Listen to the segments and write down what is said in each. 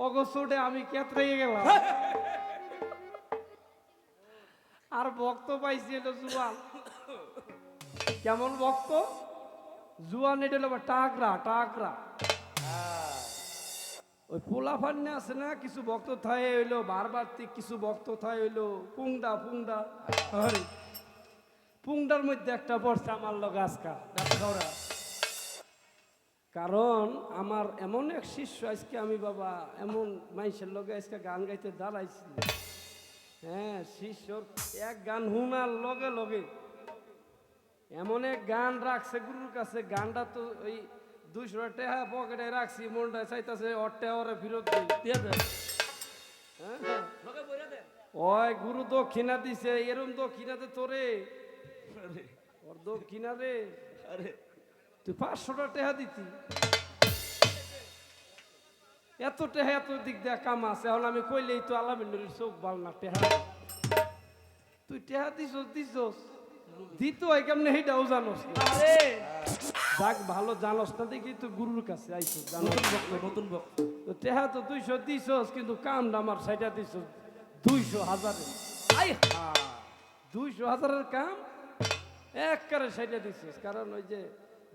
অগস্টে আমি কেতরে গেলাম আর ভক্ত পাইছি এটা জুয়ান। কেমন ভক্ত? জুয়ান এটা হলো টাকরা টাকরা। ওই পোলা ফান্নে আছে না, কিছু ভক্ত থাই হইলো বারবার, কিছু ভক্ত থাই হইলো পুংডা পুংডা। পুংডার মধ্যে একটা পড়ছে আমার লগে আজকা। কারণ আমার এমন এক শিষ্য আজকে আমি বাবা এমন মানুষের লগে আজকে গান গাইতে দাঁড়াইছি। হ্যাঁ, শিষ্যর এক গান হুনার লগে লগে এমন এক গান রাখছে গুরুর কাছে। গানটা তো ওই 200 টাকা পকেটে রাখছি, মনটা চাইতেছে ওরে ফেরত দিয়ে দেয়। ওই গুরু দক্ষিণা দিছে, এরম দক্ষিণাতে তোরে ওর দক্ষিণা রে। তুই 500 টাকা দিতি, এত টেহা এত দিক দিয়ে কাম আছে। এখন আমি কইলেই তো আলামিনের চোখ বাল না টেহা। তুই টেহা দিছস দিছস দিত হয় কেমনে সেইটাও জানোস না। যাক ভালো জানোস না দেখি তো গুরুর কাছে আইছিস। নতুন ভক্ত তো টেহা তো 200 দিছস, কিন্তু কামটা আমার সাইডা দিছস 200,000। 200,000 কাম একবারে সাইডা দিছস। কারণ ওই যে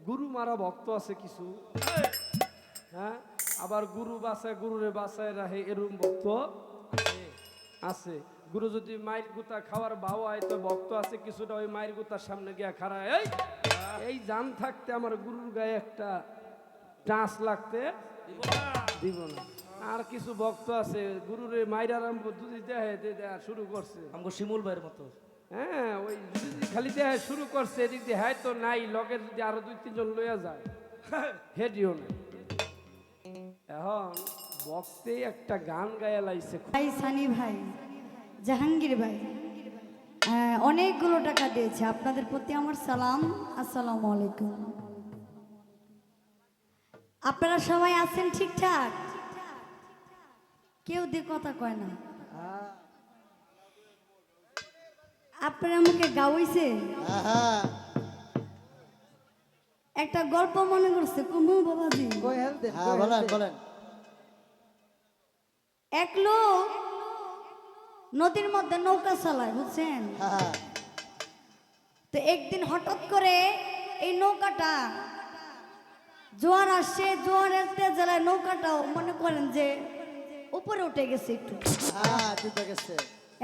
গুরু মারা ভক্ত আছে কিছু, হ্যাঁ, আবার গুরু বাসায় গুরুরে বাসায় রাখে এরম ভক্ত আছে। গুরু যদি মায়ের গুতা খাওয়ার ভাও হয় তো ভক্ত আছে কিছুটা ওই মায়ের গুতার সামনে গিয়া খাড়ায় এই জান থাকতে আমার গুরুর গায়ে একটা টাঁচ লাগতে দিব না। আর কিছু ভক্ত আছে গুরুরে মায়ের আরম্ভ যদি দেয় শুরু করছে আমাকে শিমুল ভাইয়ের মতো। হ্যাঁ, ওই খালি দেয়া শুরু করছে, এদিক দিয়ে হ্যাঁ তো নাই, লগের যদি আরো 2-3 জন লইয়া যায় হেডিও না। এখন বক্তে একটা গান গায়া লাইছে ভাই সানি ভাই, জাহাঙ্গীর ভাই অনেকগুলো টাকা দিয়েছে। আপনাদের প্রতি আমার সালাম, আসসালামু আলাইকুম। আপনারা সবাই আছেন ঠিকঠাক? কেউ দিয়ে কথা কয় না। আপনারা মুখে গাওয়াইছে একটা গল্প মনে করছে কুমু বাবাজি। বলেন। এক লোক নদীর মধ্যে নৌকা চালায়, বুঝছেন? তো একদিন হঠাৎ করে এই নৌকাটা জোয়ার আসছে, জোয়ারের তেজালায় নৌকাটাও মনে করেন যে উপরে উঠে গেছে একটু।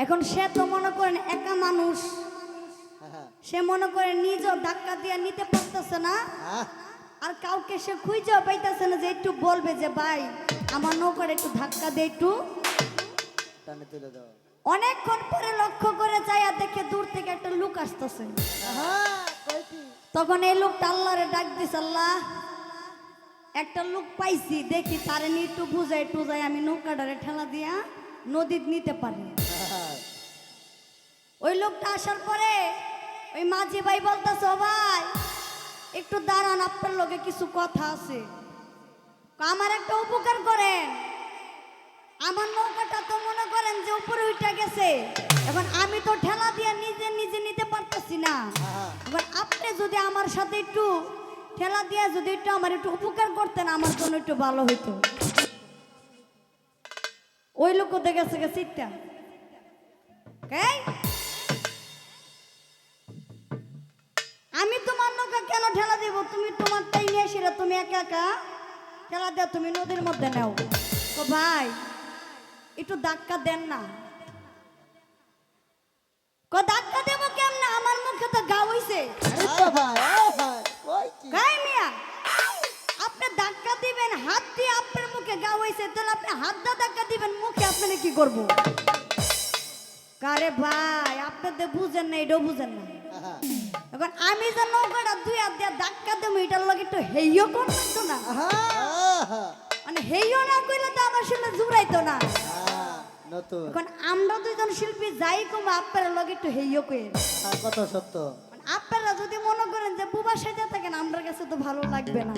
এখন সে তো মনে করেন একা মানুষ, সে মনে করে নিজেও ধাক্কা দিয়ে নিতে পারতেছে না, আর কাউকে সে খুঁজেও পাইতেছে না যে একটু বলবে যে ভাই আমার নৌকাটা একটু ধাক্কা দে একটু। অনেকক্ষণ পরে লক্ষ্য করে যাইয়া দেখে দূর থেকে একটা লোক আসতেছে। তখন এই লোকটা আল্লাহরে ডাক দিছে, আল্লাহ একটা লোক পাইছি, দেখি তারে নিয়ে একটু বুঝাই টুজাই আমি নৌকাটারে ঠেলা দিয়া নদীর নিতে পারি। ওই লোকটা আসার পরে ওই মাঝি ভাই বলতেছে, ও ভাই একটু দাঁড়ান, আপনার লোকে কিছু কথা আছে, আমার একটা উপকার করেন। আমার নৌকাটা তো মনে করেন যে উপরে উঠে গেছে, এখন আমি তো ঠেলা দিয়ে নিজে নিজে নিতে পারতেছি না। এবার আপনি যদি আমার সাথে একটু ঠেলা দিয়ে যদি একটু আমার একটু উপকার করতেন, আমার জন্য একটু ভালো হইতো। ওই লোক কোথায় গেছে সিটটা আমি তোমার নৌকা কেন ঠেলা দিব? তুমি তোমার তাই নিয়ে এসে তুমি একা একা ঠেলা দেও, তুমি নদীর মধ্যে নাও। তো ভাই একটু ধাক্কা দেন না। ধাক্কা দেবো কেমন? আমার মুখে তো গা হইছে। আপনি ধাক্কা দিবেন হাত দিয়ে, আপনার মুখে গা হইছে, তাহলে আপনি হাত দিয়ে ধাক্কা দিবেন মুখে, আপনি কি করবো? কারে ভাই আপনাদের বুঝেন না, এটাও বুঝেন না। এখন আমি যে নৌকাটা 2 হাত দিয়ে ধাক্কা দেবো, এটার লগে একটু হেইও করতো না, মানে হেইও না কইলে তো আমার শুনে জুড়াইতো না। এখন আমরা 2জন শিল্পী যাই কম আপনার লগে একটু হেইও কই কত সত্য। আপনারা যদি মনে করেন যে বুবা সাজা থাকেন, আমার কাছে তো ভালো লাগবে না।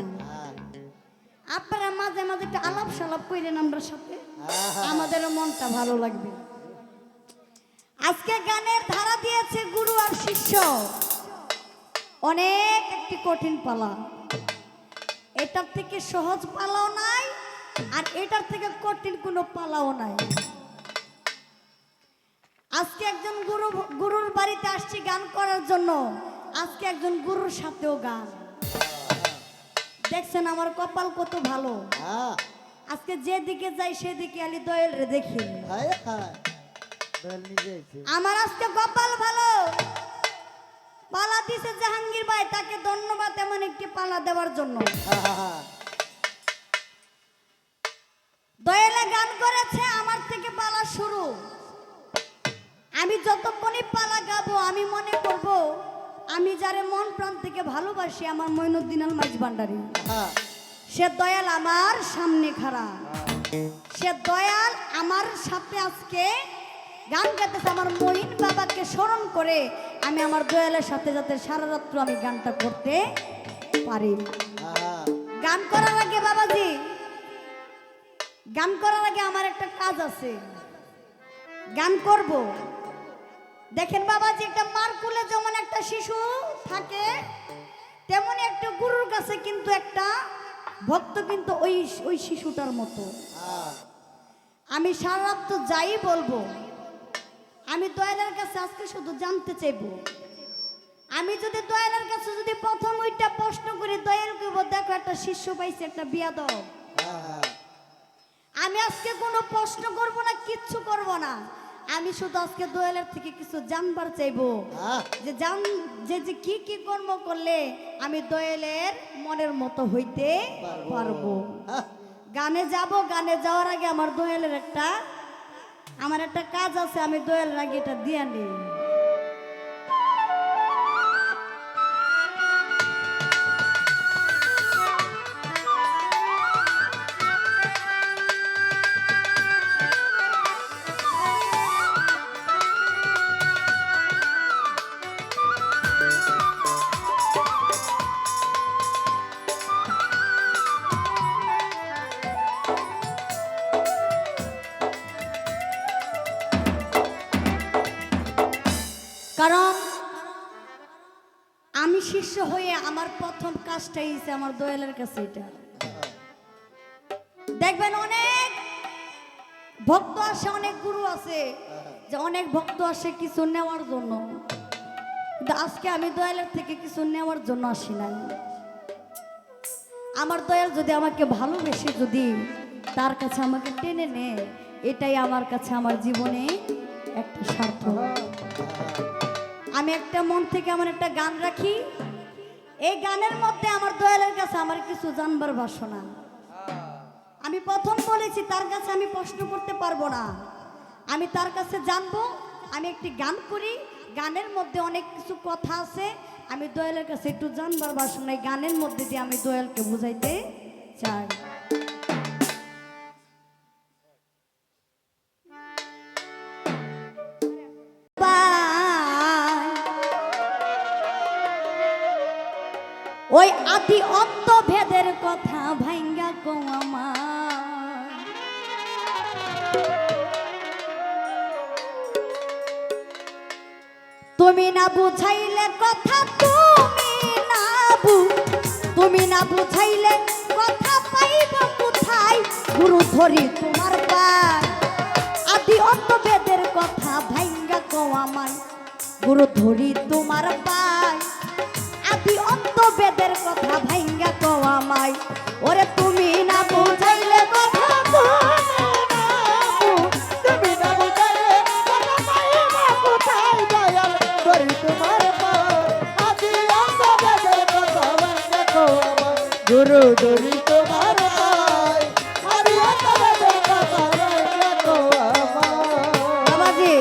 আপনারা মাঝে মাঝে একটু আলাপ সালাপ কইলেন আমরা সাথে, আমাদেরও মনটা ভালো লাগবে। আজকে গানের ধারা দিয়েছে গুরু আর শিষ্য, অনেক একটি কঠিন পালা। এটার থেকে সহজ পালাও নাই, আর এটার থেকে কঠিন কোনো পালাও নাই। আজকে একজন গুরুর বাড়িতে আসছি গান করার জন্য, আজকে একজন গুরুর সাথেও গান। দেখছেন আমার কপাল কত ভালো, হ্যাঁ আজকে যেদিকে যাই সেদিকে আলি দয়াল রে দেখি। হায় হায় দয়াল নিজে আইছে। আমার আজকে কপাল ভালো, পালা দিছে জাহাঙ্গীর ভাই, তাকে ধন্যবাদ এমন একটি পালা দেওয়ার জন্য। দয়ালে গান করেছে, আমার থেকে পালা শুরু। আমি যতক্ষণই পালা গাবো আমি মনে করব আমি যারে মন প্রাণ থেকে ভালোবাসি, আমার মঈনুদ্দিন আল মাঝ ভান্ডারী, সে দয়াল আমার সামনে খাড়া, সে দয়াল আমার সাথে আজকে গান গাইতেছে। আমার মহিন বাবাকে স্মরণ করে আমি আমার দয়ালের সাথে যাতে সারা রাত্র আমি গানটা করতে পারি। গান করার আগে বাবাজি, গান করার আগে আমার একটা কাজ আছে, গান করব। দেখেন বাবাজি, একটা মার কোলে যেমন একটা শিশু থাকে, তেমনি একটা গুরুর কাছে কিন্তু একটা ভক্ত কিন্তু ওই শিশুটার মতো। আমি সারা রাত তো যাই বলবো, আমি দয়ালের কাছে আজকে শুধু জানতে চাইবো। আমি যদি দয়ালের কাছে যদি প্রথম ওইটা প্রশ্ন করি, দয়াল কইব দেখো একটা শিষ্য পাইছে, একটা বিয়া দাও। আমি আজকে কোনো প্রশ্ন করব না, কিচ্ছু করব না, আমি শুধু আজকে দয়ালের থেকে কিছু জানবার চাইবো, যে কি কি কর্ম করলে আমি দয়ালের মনের মতো হইতে পারবো। গানে যাব, গানে যাওয়ার আগে আমার দয়ালের একটা কাজ আছে, আমি দয়ালের আগে এটা দিয়ে নিই। কারণ আমি শিষ্য হয়ে আমার প্রথম কাজটাই হয়েছে আমার দয়ালের কাছে এটা। দেখবেন অনেক ভক্ত আসে, অনেক গুরু আছে, যে অনেক ভক্ত আসে কিছু নেওয়ার জন্য, কিন্তু আজকে আমি দয়ালের থেকে কিছু নেওয়ার জন্য আসি নাই। আমার দয়াল যদি আমাকে ভালোবেসে যদি তার কাছে আমাকে টেনে নেয়, এটাই আমার কাছে আমার জীবনে একটা সার্থক। আমি একটা মন থেকে আমার একটা গান রাখি, এই গানের মধ্যে আমার দয়ালের কাছে আমার কিছু জানবার বাসনা। আমি প্রথম বলেছি তার কাছে আমি প্রশ্ন করতে পারবো না, আমি তার কাছে জানবো। আমি একটি গান করি, গানের মধ্যে অনেক কিছু কথা আছে, আমি দয়ালের কাছে একটু জানবার বাসনা, এই গানের মধ্যে দিয়ে আমি দয়ালকে বুঝাইতে চাই। ওই আদি অন্ত ভেদের কথা ভাঙ্গা কো আমার, তুমি না বুঝাইলে কথা, তুমি না বুঝাইলে কথা পাইব কোথায়, গুরু ধরি তোমার পায়। আদি অন্ত ভেদের কথা ভাঙ্গা কো আমার, গুরু ধরি তোমার পায়। আদি অন্ত বেদের কথা ভাঙ্গা কো আমায়, ওরে তুমি না বুঝাইলে কথা, তুমি না বুঝাইলে কথা পাইব কোথায়, দয়াল ধরি তোমার পায়। আদি অন্ত বেদের কথা ভাঙ্গা কো আমায়, গুরু ধরি তোমার পায়। আদি অন্ত বেদের কথা ভাঙ্গা কো আমায়। বাবাজি,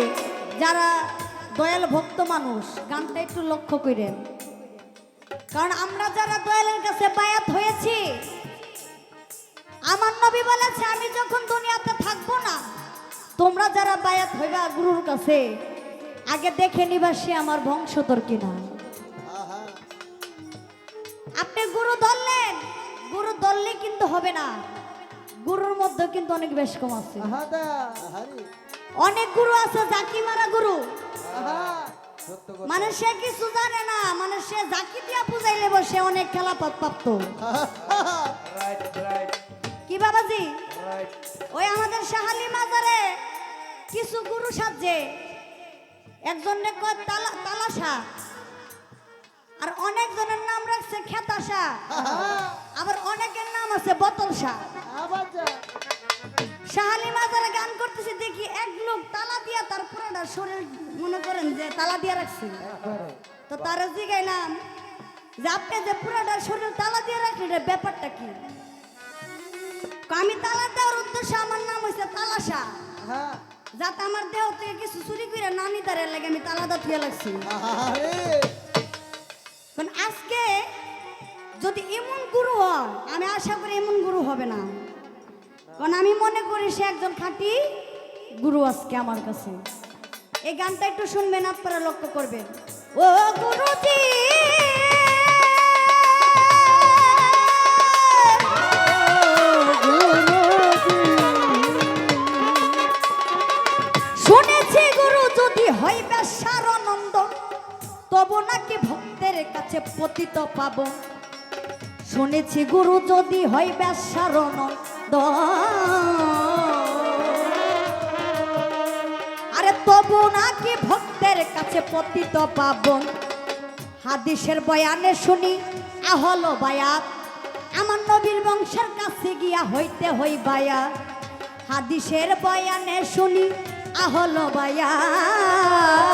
যারা দয়াল ভক্ত মানুষ গানটা একটু লক্ষ্য করেন, কারণ আমরা যারা দয়ালের কাছে বায়াত হয়েছি, আমার নবী বলেছে আমি যখন দুনিয়াতে থাকবো না, তোমরা যারা বায়াত হইবা গুরুর কাছে, আগে দেখে নিবা সে আমার বংশধর কিনা। আপনি গুরু ধরলেন, গুরু ধরলে কিন্তু হবে না, গুরুর মধ্যে কিন্তু অনেক বেশ কম আছে। অনেক গুরু আছে জাকি মারা গুরু, মানে সে কিছু জানে না, মানে সে জাকি দিয়া বুঝাইলে বসে অনেক খেলাপথ প্রাপ্ত। কি বাবাজি ওই আমাদের শাহালি মাজারে কিছু গুরু সাজে একজনের কয় তালাশা আর অনেকজনের নাম রাখছে খেতাশা আবার অনেকের নাম আছে বোতলশা আবার যা শাহালি মাজারে গান করতেছে দেখি এক লোক তালা দিয়া তার পুরোটা শরীর মনে করেন যে তালা দিয়া রাখছে তো তারা জিগাইলাম যে আপনি যে পুরোটা শরীর তালা দিয়ে রাখলেন এটা ব্যাপারটা কি আমি তালা দেওয়ার উদ্দেশ্য আমার নাম হয়েছে তালাশা হ্যাঁ যাতে আমার দেহ থেকে কিছু চুরি করে না নিতে লাগে আমি তালাদা থুয়ে লাগছি আরে কারণ আজকে যদি এমন গুরু হয় আমি আশা করি এমন গুরু হবে না কারণ আমি মনে করি সে একজন খাঁটি গুরু আজকে আমার কাছে এই গানটা একটু শুনবেন আপনারা লক্ষ্য করবেন ও গুরুজি শুনেছি গুরু যদি হইবে সারনন্দন তবু নাকি ভক্তের কাছে পতিত পাব শুনেছি গুরু যদি হইবে সারনন্দন আরে তবু নাকি ভক্তের কাছে পতিত পাবন হাদিসের বয়ানে শুনি আহল বায়াত আমার নবীর বংশের কাছে গিয়া হইতে হই বায়াত হাদিসের বয়ানে শুনি আহল বায়াত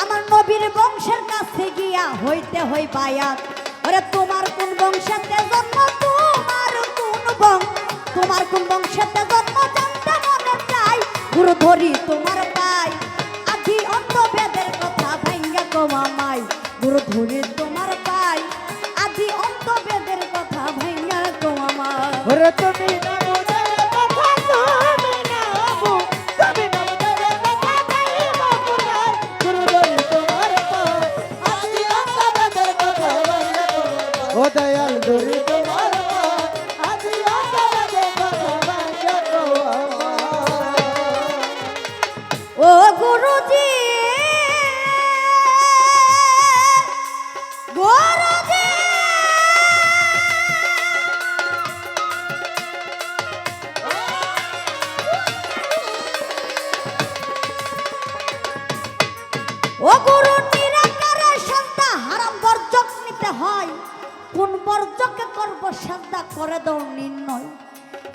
আমার নবীর বংশের কাছে গিয়া হইতে হই বায়াত ওরে তোমার কোন বংশেতে জন্ম তোমার কোন বংশেতে জন্ম জানতে মনে চাই গুরু ধরি তোমার পাই আদি অন্ত বেদের কথা ভাঙ্গা কমামাই গুরু ধরি তোমার পাই আদি অন্ত বেদের কথা ভাঙ্গা কমামাই ওরে তুমি না বুঝে কথা তুমি না তুমি না বুঝে কথা তাই বাবুরাই গুরু ধরি তোমার পায় আদি অন্তরের কথা বলে ও দয়াল ধরি তোমার পায় আদি অন্তরের কথা বলে ও গুরুজি গুরুজি ও গুরু নিরাকারের সাজদা হারাম বর্জক নিতে হয় কোন বর্জকে করব সাজদা করে দাও নির্ণয়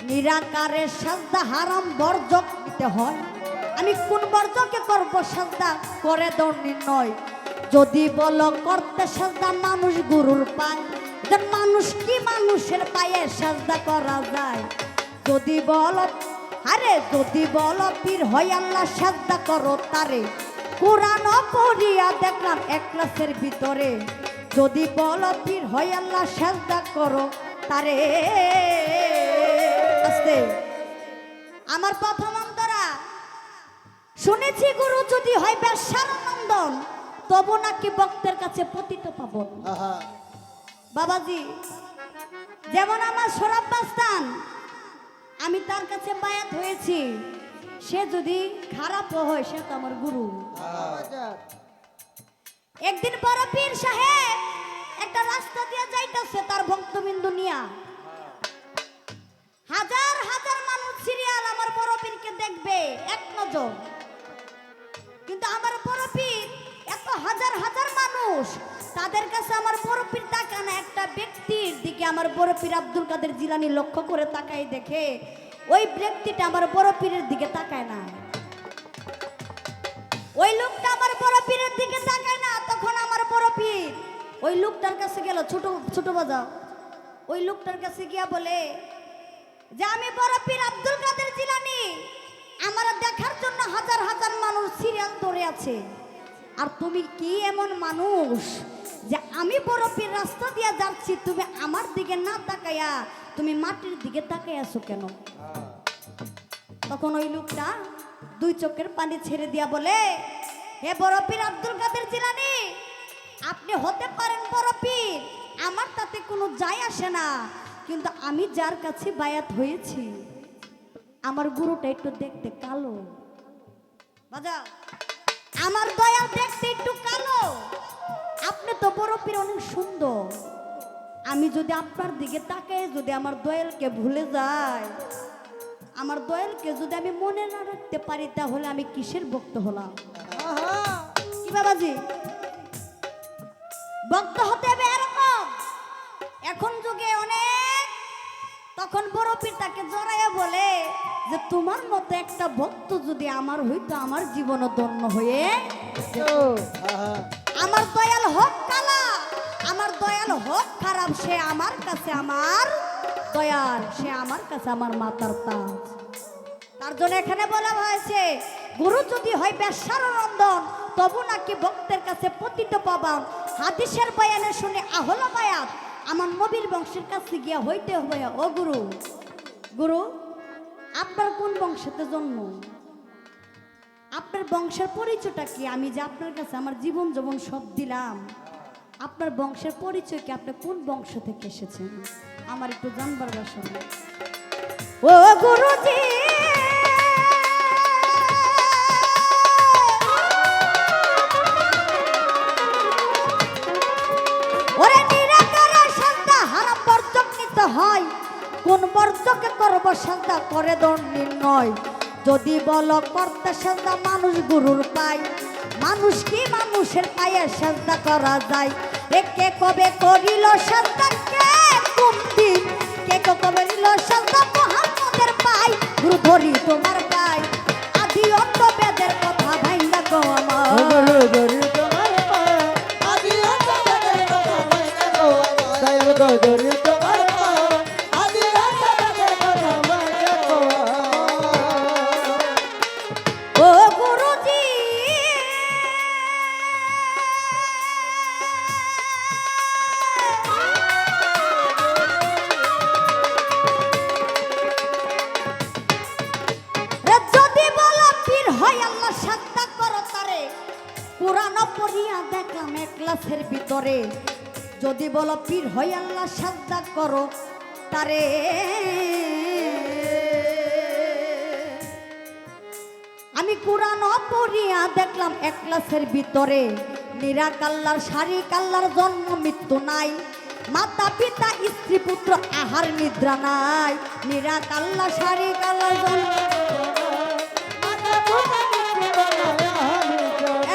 নিরাকারের সাজদা হারাম বর্জক নিতে হয় আমি কোন বর্জকে করব সাজদা করে দাও নির্ণয় যদি বলো করতে সাজদা মানুষ গুরুর পায় মানুষ কি মানুষের পায়ে সাজদা করা যায় যদি বলো আরে যদি বলো পীর হয় আল্লাহ সাজদা করো তারে কোরআন পড়িয়া দেখলাম এক ক্লাসের ভিতরে যদি বলো পীর হয় আল্লাহ সাজদা করো তারে আস্তে আমার প্রথম অন্তরা শুনেছি গুরু যদি হয় বেশ্যার নন্দন তবু নাকি ভক্তের কাছে পতিত পাবন বাবাজি যেমন আমার সরাব বাস্তান আমি তার কাছে বায়াত হয়েছি সে যদি খারাপও হয় সে তো আমার গুরু একদিন বড় পীর সাহেব একটা রাস্তা দিয়ে যাইতেছে তার ভক্তবিন্দু নিয়া হাজার হাজার মানুষ সিরিয়াল আমার বড় পীরকে দেখবে এক নজর কিন্তু আমার বড় পীর এত হাজার হাজার মানুষ তাদের কাছে আমার বড় পীর তাকায় না একটা ব্যক্তির দিকে আমার বড় পীর আব্দুল কাদের জিলানী লক্ষ্য করে তাকাই দেখে ওই ব্যক্তিটা আমার বড় পীরের দিকে তাকায় না ওই লোকটা আমার বড় পীরের দিকে তাকায় না তখন আমার বড় পীর ওই লোকটার কাছে গেল ছোট ছোট বাজাও ওই লোকটার কাছে গিয়া বলে যে আমি বড় পীর আব্দুল কাদের জিলানী আমার দেখার জন্য হাজার হাজার মানুষ সিরিয়াল ধরে আছে আর তুমি কি এমন মানুষ যে আমি বড় পীর রাস্তা দিয়ে যাচ্ছি তুমি আমার দিকে না তাকায়া তুমি মাটির দিকে তাকাই আছো কেন তখন ওই লোকটা দুই চোখের পানি ছেড়ে দিয়া বলে হে বড় পীর আব্দুল কাদের জিলানী আপনি হতে পারেন বড় পীর আমার তাতে কোনো যায় আসে না কিন্তু আমি যার কাছে বায়াত হয়েছি আমার গুরুটা একটু দেখতে কালো বাজাও আমার দয়াল দেখতে একটু কালো আপনি তো বড় পীর অনেক সুন্দর আমি যদি আপনার দিকে তাকাই যদি আমার দয়ালকে ভুলে যাই, আমার দয়ালকে যদি আমি মনে না রাখতে পারি, তাহলে আমি কিসের ভক্ত হলাম? কি বাবাজি, ভক্ত হতে হবে এরকম। এখন যুগে অনেক, তখন বড় পীর তাকে জড়াইয়া বলে যে তোমার মতো একটা ভক্ত যদি আমার হইতো, আমার জীবনও ধন্য হয়ে আমার দয়াল হোক কালা, আমার দয়াল হোক খারাপ, সে আমার কাছে আমার দয়াল, সে আমার কাছে আমার মাতার তাজ। তার জন্য এখানে বলা হয়েছে গুরু যদি হয় বেশ্যার রন্ধন, তবু নাকি ভক্তের কাছে পতিত পাবান। হাদিসের বয়ানে শুনে আহল বায়াত, আমার নবীর বংশের কাছে গিয়া হইতে হবে। ও গুরু, গুরু আপনার কোন বংশেতে জন্ম, আপনার বংশের পরিচয়টা কি? আমি যে আপনার কাছে আমার জীবন যৌবন সব দিলাম, আপনার বংশের পরিচয় কি? আপনি কোন বংশ থেকে এসেছেন? আমার একটু জানবার বাসনা। ও গুরুজি, ওরে নিরাকার সাজদা হারাম বর্জক নিতে হয়, কোন বর্জকে করব সাজদা করে দণ্ড নির্ণয়। যদি বলো করতে সাজদা মানুষ গুরুর পায়, মানুষ কি মানুষের পায়ে সাজদা করা যায়? কে কবে করিল সাজদা, কে কোন দিন, কে কবে নিল সাজদা মুহাম্মদের পায়। গুরু ধরি তোমার পায়, আদি অন্ত বেদের কথা ভাইঙ্গা গো আমার। গুরু ধরি তোমার পায়, আদি অন্ত বেদের কথা ভাইঙ্গা গো আমার। দয়াল গো ধরি তোমার পায়, আদি অন্ত বেদের কথা ভাইঙ্গা গো আমার। ও গুরুজি, যদি বলো পীর হয় আল্লাহ সাজদা করো তারে, কোরআন পড়িয়া দেখলাম এক ক্লাসের ভিতরে। যদি বলো পীর হয় আল্লাহ সাজদা করো তারে, আমি কোরআন পড়িয়া দেখলাম এক ক্লাসের ভিতরে। নিরাকাল্লার শারীরিক আল্লাহর জন্ম মৃত্যু নাই, মাতা পিতা স্ত্রী পুত্র আহার নিদ্রা নাই। নিরাকাল্লা শারীরিক আল্লাহর জন্ম।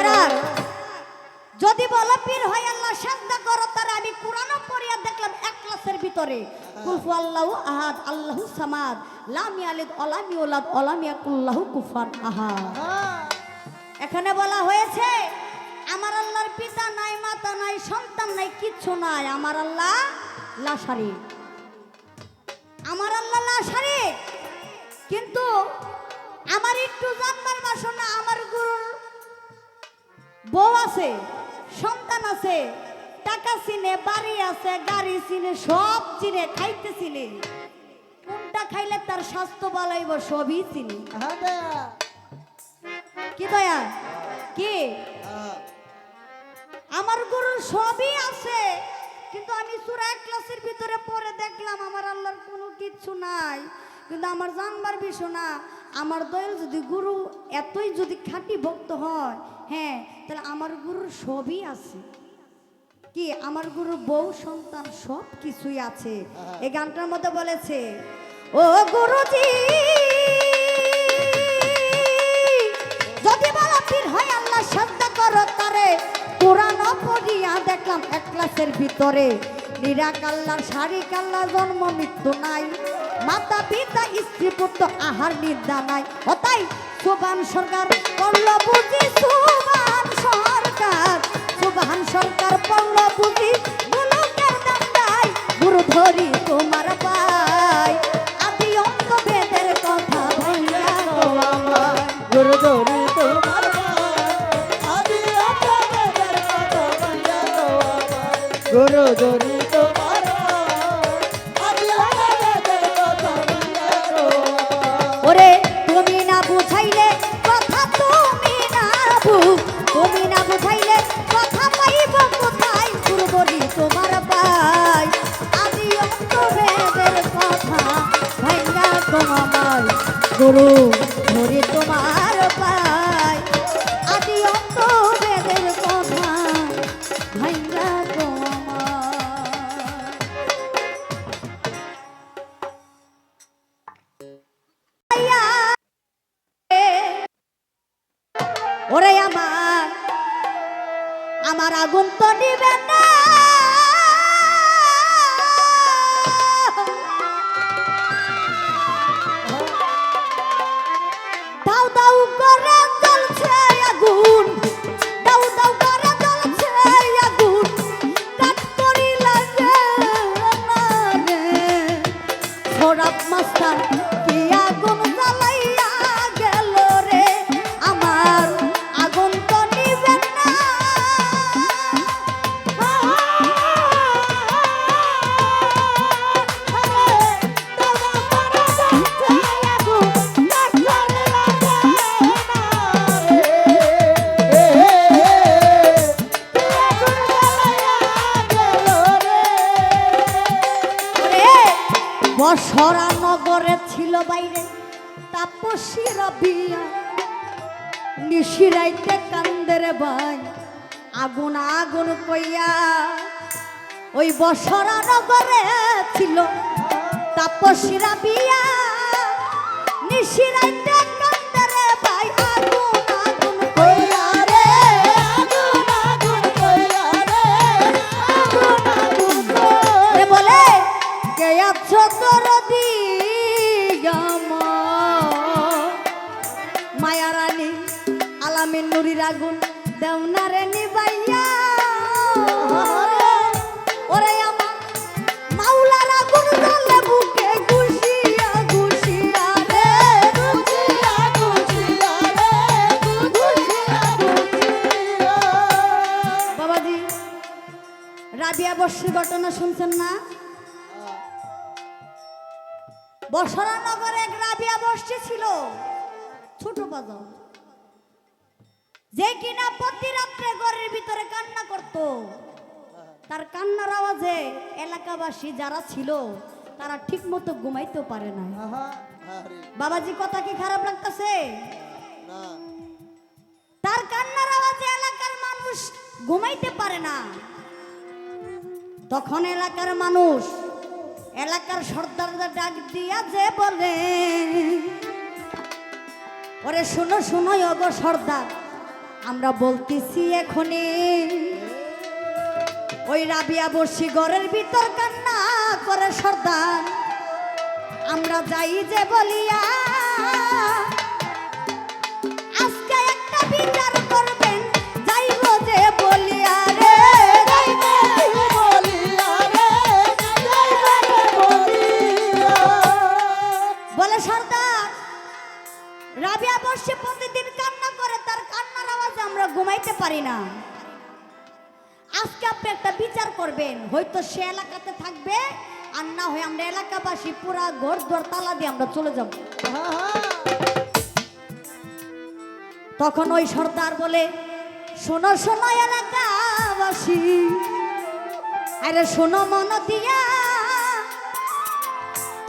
এরা যদি বলো পীর হয় আল্লাহ সাজদা করো তারে, আমি কোরআন পড়িয়া দেখলাম এক ক্লাসের ভিতরে। কুলহু আল্লাহু আহাদ আল্লাহু সামাদ লাম ইয়ালিদ ওয়া লাম ইউলাদ ওয়া লাম ইয়াকুল লাহু কুফুয়ান আহাদ। এখানে বলা হয়েছে আমার আল্লাহর পিতা নাই, মাতা নাই, সন্তান নাই, কিচ্ছু নাই। আমার আল্লাহ লাশারিক, আমার আল্লাহ লাশারিক। কিন্তু আমার একটু জানবার বাসনা, আমার গুরুর বউ আছে, সন্তান আছে, টাকা চিনে, বাড়ি আছে, গাড়ি চিনে, সব চিনে, খাইতে চিনে। কোনটা খাইলে তার স্বাস্থ্য ভালো হইব সবই চিনি। কি দয়া কি আমার গুরুর সবই আছে, কিন্তু আমি সূরা ইখলাসের ভিতরে পড়ে দেখলাম আমার আল্লাহর কোনো কিচ্ছু নাই। কিন্তু আমার জানবার বিষয় না, আমার দয়াল যদি গুরু এতই যদি খাঁটি ভক্ত হয়, হ্যাঁ, তাহলে আমার গুরুর সবই আছে। কি আমার গুরুর বউ সন্তান সব কিছুই আছে। এই গানটার মধ্যে বলেছে, ও গুরুজি যদি বলো পীর হয় আল্লাহ সাজদা করো তারে, কোরআন পড়িয়া দেখলাম এক ক্লাসের ভিতরে। নিরাকাল্লার শারীরিক আল্লাহ জন্ম মৃত্যু নাই, মাতা পিতা স্ত্রী পুত্র আহার নিদ্রা নাই। ও তাই সুবহান সরকার পড়ল বুঝি, সুবহান সরকার, সুবহান সরকার পড়ল বুঝি, মুলুকের দান্দাই গুরু ধরি তোমার পায়, আদি অন্ত বেদের কথা ভাইয়া গো আমার। গুরু ধরি তোমার পায়, আদি অন্ত বেদের কথা ভাইয়া গো আমার। গুরু ধরি তোমার পায়, আদি অন্ত বেদের কথা ভাইয়া গো আমার। ওরে তুমি না বুঝাইলে কথা, তুমি না তুমি না বুঝাইলে কথা পাইব কোথায়? গুরু বলি তোমার পাই, আদি অন্ত বেদের কথা ভাইয়া গো আমার। গুরু ধরি তোমার পাই, আদি অন্ত বেদের কথা ভাইয়া গো আমার। ওরে আমার আগুন তো নিবে না, দাউ দাউ করে জ্বলছে আগুন, দাউ দাউ করে জ্বলছে আগুন, কাট করি লাগে না রে সরাব মাস্টার কি আগুন জ্বালাইয়া গেল রে, আমার আগুন তো নিবে না। বসরা নগরে ছিল বাইরে তাপসীরা বিয়া, নিশিরাইতে কান্দের ভাই আগুন আগুন কইয়া। ওই বসরা নগরে ছিল তাপসীরা বিয়া, নিশিরাইতে কান্দের ভাই আগুন আগুন কইয়া রে, আগুন আগুন কইয়া রে, আগুন আগুন কইয়া বলে কে আছো দরদি মায়া রানী আলামিন নুরির আগুন দেওনারে নিবাইয়া। ওরে আমার মাওলার আগুন জ্বলে বুকে গুছিয়া গুছিয়া রে, গুছিয়া গুছিয়া রে, গুছিয়া গুছিয়া। বাবাজি রাবিয়া বর্ষীর ঘটনা শুনছেন না? বসরা নগরে এক রাবিয়া বর্ষী ছিল, ছোট বাজার, যে কিনা প্রতি রাত্রে ঘরের ভিতরে কান্না করত। তার কান্নার আওয়াজে এলাকাবাসী যারা ছিল তারা ঠিক মতো ঘুমাইতেও পারে না। বাবাজি কথা কি খারাপ লাগতেছে? তার কান্নার আওয়াজে এলাকার মানুষ ঘুমাইতে পারে না। তখন এলাকার মানুষ এলাকার সর্দারদের ডাক দিয়া যে বলে, ওরে শোনো শোনো ওগো সর্দার, আমরা বলতেছি এখনই ওই রাবিয়া বর্ষী ঘরের ভিতর কান্না করে সর্দার, আমরা যাই যে বলিয়া আজকে একটা বিচার করবেন, যাইব যে বলিয়া রে, যাইব যে বলিয়া রে, যাইব যে বলিয়া। বলে সর্দার রাবিয়া বর্ষী প্রতিদিন কান্না করে, তার কান্নার আওয়াজে আমরা ঘুমাইতে পারি না। আজকে আপনি একটা বিচার করবেন, হয়তো সে এলাকাতে থাকবে আর না হয় আমরা এলাকাবাসী পুরা ঘর দুয়ার তালা দিয়ে আমরা চলে যাব। তখন ওই সর্দার বলে, শোনো শোনো এলাকাবাসী, আরে শোনো মন দিয়া,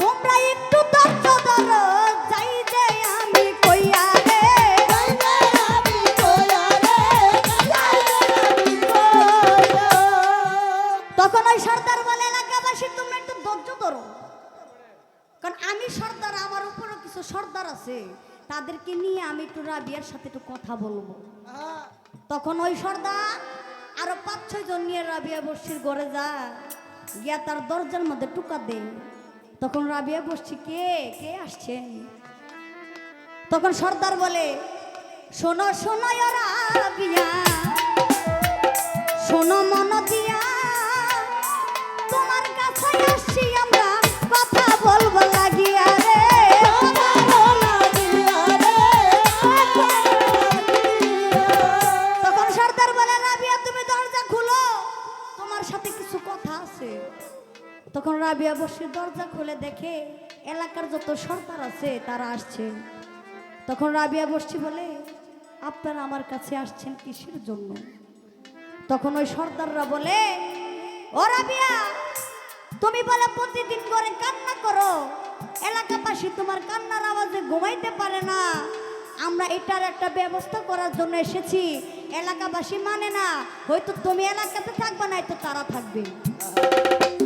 তোমরা একটু ধৈর্য ধরো, যাই যে আমি কইয়া রে, যাই যে আমি কইয়া রে, যাই যে আমি কইয়া। তখন ওই সর্দার বলে, এলাকাবাসী তোমরা একটু ধৈর্য ধরো, কারণ আমি সর্দার, আমার উপরও কিছু সর্দার আছে, তাদেরকে নিয়ে আমি একটু রাবিয়ার সাথে একটু কথা বলবো। তখন ওই সর্দার আরো ৫-৬ জন নিয়ে রাবিয়া বর্ষীর ঘরে যায়, গিয়া তার দরজার মধ্যে টুকা দে। তখন রাবিয়া বর্ষী কে কে আসছেন? তখন সর্দার বলে, শোনো শোনো রাবিয়া, শোনো মন দিয়া, তোমার কাছে আসছি আমরা কথা বলবো লাগিয়া রে, তখন সর্দার বলে, রাবিয়া তুমি দরজা খুলো, তোমার সাথে কিছু কথা আছে। তখন রাবিয়া বর্ষীর দরজা খুলে দেখে এলাকার যত সর্দার আছে তারা আসছে। তখন রাবিয়া বর্ষী বলে, আপনারা আমার কাছে আসছেন কিসের জন্য? তখন ওই সর্দাররা বলে, ও রাবিয়া, তুমি বলে প্রতিদিন করে কান্না করো, এলাকাবাসী তোমার কান্নার আওয়াজে ঘুমাইতে পারে না, আমরা এটার একটা ব্যবস্থা করার জন্য এসেছি। এলাকাবাসী মানে না, হয়তো তুমি এলাকাতে থাকবে না, তো তারা থাকবে।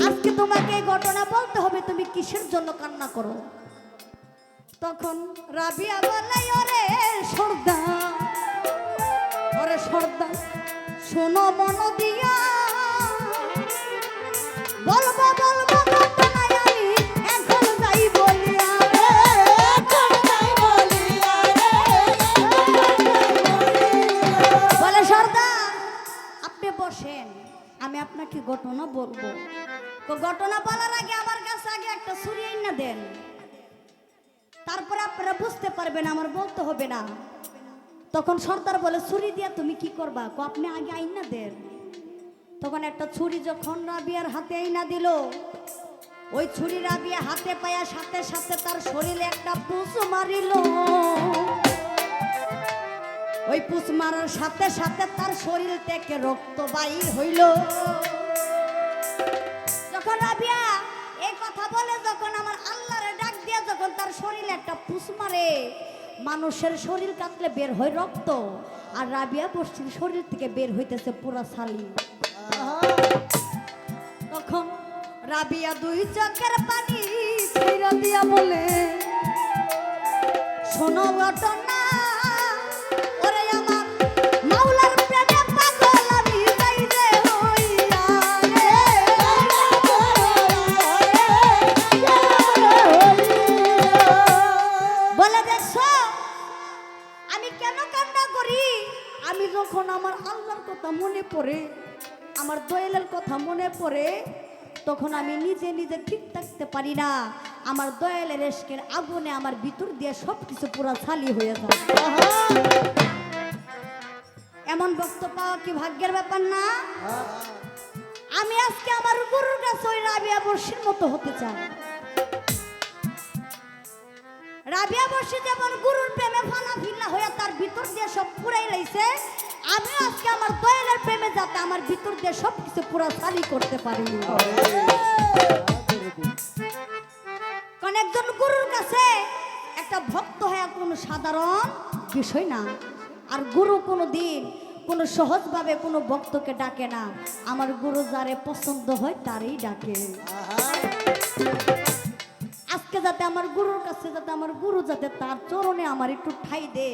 আজকে তোমাকে এই ঘটনা বলতে হবে, তুমি কিসের জন্য কান্না করো। তখন রাবিয়া বলে, ওরে সর্দার বলে সর্দার শোনো মন দিয়া বলবো বলবো ঘটনায় আমি এখন যাই বলিয়া বলে সর্দার আপনি বসেন আমি আপনাকে ঘটনা বলবো। তো ঘটনা বলার আগে আমার কাছে আগে একটা ছুরি আইনা দেন, তারপরে আপনারা বুঝতে পারবেন, আমার বলতে হবে না। তখন সর্দার বলে ছুরি দিয়া তুমি কি করবা? আপনি আগে আইনা দেন। তখন একটা ছুরি যখন রাবিয়ার হাতে আইনা দিল, ওই ছুরি রাবিয়া হাতে পায়া সাথে সাথে তার শরীরে একটা পুষ মারিল। ওই পুষ মারার সাথে সাথে তার শরীর থেকে রক্ত বাইর হইল। যখন রাবিয়া এই কথা বলে, যখন আমার আল্লাহরে ডাক দিয়া যখন তার শরীরে একটা পুষ মারে, মানুষের শরীর কাটলে বের হয় রক্ত, আর রাবিয়া বর্ষির শরীর থেকে বের হইতেছে পুরা ছালি। তখন রাবিয়া দুই চোখের পানি ছেড়ে দিয়া বলে শোনো ঘটনা ওরে আমার মাওলার প্রেমে পাগল আমি যাই রে হইয়া বলে দেখছো আমি কেন কান্না করি? আমি যখন আমার আল্লাহর কথা মনে পড়ে, আমার দয়ালের কথা মনে পড়ে, তখন আমি নিজে নিজে ঠিক থাকতে পারি না। আমার দয়ালের ইশকের আগুনে আমার ভিতর দিয়ে সবকিছু পুরা ছালি হয়ে যায়। এমন বক্তব্য পাওয়া কি ভাগ্যের ব্যাপার না? আমি আজকে আমার গুরুর কাছে ওই রাবিয়া বর্ষির মতো হতে চাই। রাবিয়া বর্ষি যেমন গুরুর প্রেমে ফানা ফিল্লা হয়ে তার ভিতর দিয়ে সব পুরাই লাইছে, আমি আজকে আমার দয়ালের প্রেমে যাতে আমার ভিতর দিয়ে সবকিছু পুরো খালি করতে পারি। কারণ একজন গুরুর কাছে একটা ভক্ত হয়ে কোনো সাধারণ বিষয় না। আর গুরু কোনো দিন কোনো সহজভাবে কোনো ভক্তকে ডাকে না। আমার গুরু যারে পছন্দ হয় তারই ডাকে। আজকে যাতে আমার গুরুর কাছে যাতে আমার গুরু যাতে তার চরণে আমার একটু ঠাই দে,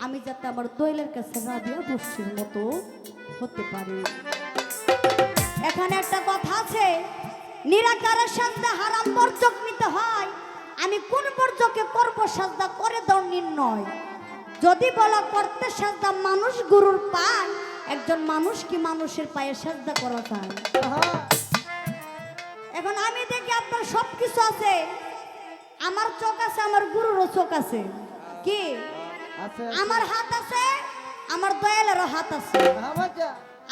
আমি যাতে আমার দয়ালের কাছে রাবিয়া বর্ষির মতো হতে পারি। এখানে একটা কথা আছে, নিরাকারের সাজদা হারাম বর্জক নিতে হয়। আমি কোন বর্জকে করব সাজদা করে দাও নির্ণয়। যদি বলা করতে সাজদা মানুষ গুরুর পায়, একজন মানুষ কি মানুষের পায়ে সাজদা করা যায়? এখন আমি দেখি আপনার সব কিছু আছে, আমার চোখ আছে, আমার গুরুরও চোখ আছে, কি আমার হাত আছে, আমার দয়ালেরও হাত আছে,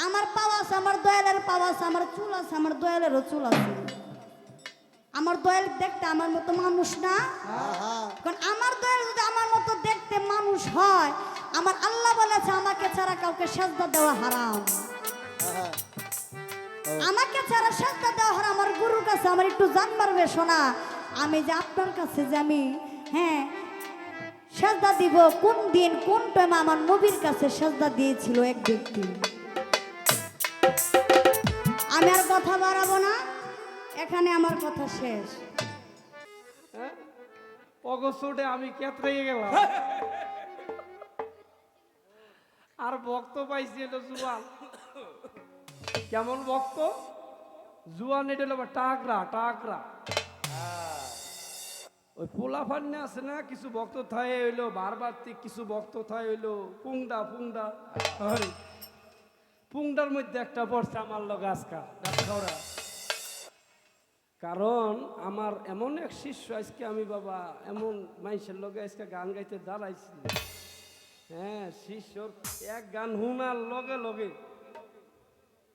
আমার পাও আছে, আমার দয়ালের পাও আছে, আমার চুল আছে, আমার দয়ালেরও চুল আছে। আমার দয়াল দেখতে আমার মতো মানুষ না? কারণ আমার দয়াল যদি আমার মতো দেখতে মানুষ হয়, আমার আল্লাহ বলেছে আমাকে ছাড়া কাউকে সাজদা দেওয়া হারাম। আমাকে ছাড়া সাজদা দেওয়া হারাম। আমার গুরুর কাছে আমার একটু জানবার শোনা, আমি যে আপনার কাছে যে আমি সাজদা দিব, কোন দিন কোন টাইম আমার নবীর কাছে সাজদা দিয়েছিল এক ব্যক্তি। আমি আর কথা বাড়াবো না, এখানে আমার কথা শেষ। অগস্টে আমি কেতরাইয়ে গেলাম। আর ভক্ত পাইছি এটা জুয়ান। কেমন ভক্ত? জুয়ান এটা হলো টাকরা টাকরা। ওই পোলা ফান্নে আছে না, কিছু ভক্ত থায় হইলো বারবার, কিছু ভক্ত থায় হইলো পুংডা পুংডা। পুংডার মধ্যে একটা পড়ছে আমার লগে আজকা। কারণ আমার এমন এক শিষ্য আজকে আমি বাবা এমন মানুষের লগে আজকে গান গাইতে দাঁড়াইছি। হ্যাঁ, শিষ্যর এক গান হুনার লগে লগে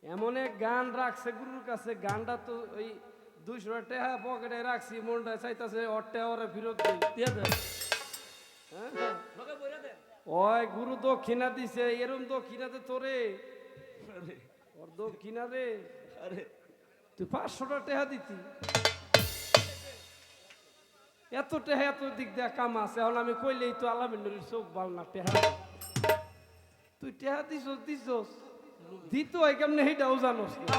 এমন এক গান রাখছে গুরুর কাছে। গানটা তো ওই 200 টাকা পকেটে রাখছি, মনটা চাইতেছে অট্টে ওরা ফেরত দিয়ে দেয়। ওই গুরু দক্ষিণা দিছে, এরম দক্ষিণাতে তোরে ওর দক্ষিণা রে। তুই 500 টাকা দিতি, এত টেহা এত দিক দিয়ে কাম আছে। এখন আমি কইলেই তো আলামিনের চোখ বাল না টেহা। তুই টেহা দিছস দিত হয় কেমনে সেইটাও জানোস না।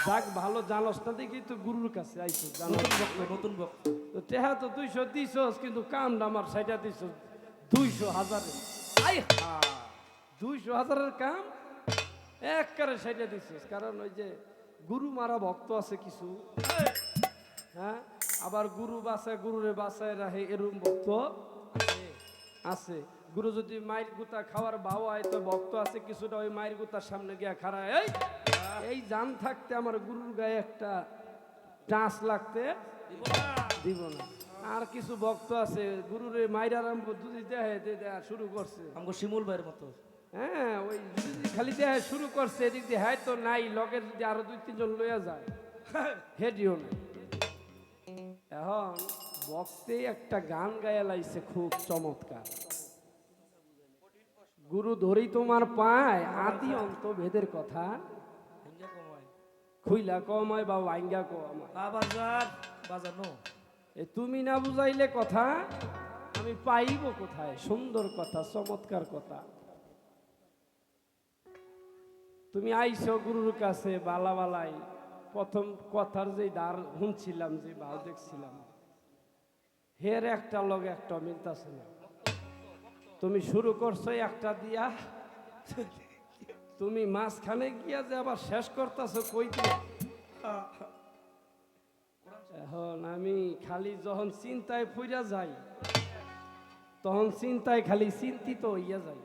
যাক ভালো জানোস না দেখি তো গুরুর কাছে আইছো। নতুন বক্ত তো টেহা তো 200 দিছস, কিন্তু কামটা আমার সাইডা দিছস 200,000। 200,000-এর কাম একবারে সাইডে দিছিস, কারণ ওই যে গুরু মারা ভক্ত আছে কিছু, হ্যাঁ, আবার গুরু বাসায় গুরুরে বাসায় রাখে এরম ভক্ত আছে। গুরু যদি মায়ের গুতা খাওয়ার ভাও হয় তো ভক্ত আছে কিছুটা ওই মায়ের গুতার সামনে গিয়া খাড়ায়, এই জান থাকতে আমার গুরুর গায়ে একটা টাচ লাগতে দিব না। আর কিছু ভক্ত আছে গুরুরে মায়ের আরম্ভ যদি দেয়া শুরু করছে, আমগো শিমুল ভাইয়ের মতো। হ্যাঁ, ওই যদি খালি দেয়া শুরু করছে এদিক দিয়ে হ্যাঁ তো নাই, লগের যদি আরো 2-3 জন লইয়া যায় হেডিও নাই। এখন বক্তে একটা গান গায়া লাইছে খুব চমৎকার, গুরু ধরেই তোমার পায় আদি অন্ত ভেদের কথা হিংগা কমায় খুইলা কমায় বা ভাঙ্গা কমায়। বাজার বাজানো এ তুমি না বুঝাইলে কথা আমি পাইব কোথায়? সুন্দর কথা, চমৎকার কথা। তুমি আইছো গুরুর কাছে বালা বালাই, প্রথম কথার যে দ্বার শুনছিলাম, যে ভাও দেখছিলাম, হের একটা লগে একটা মিলতাছে না। তুমি শুরু করছো একটা দিয়া, তুমি মাঝখানে গিয়া যে আবার শেষ করতেছো কই দিয়া? এখন আমি খালি যখন চিন্তায় ফুইরা যাই তখন চিন্তায় খালি চিন্তিত হইয়া যাই।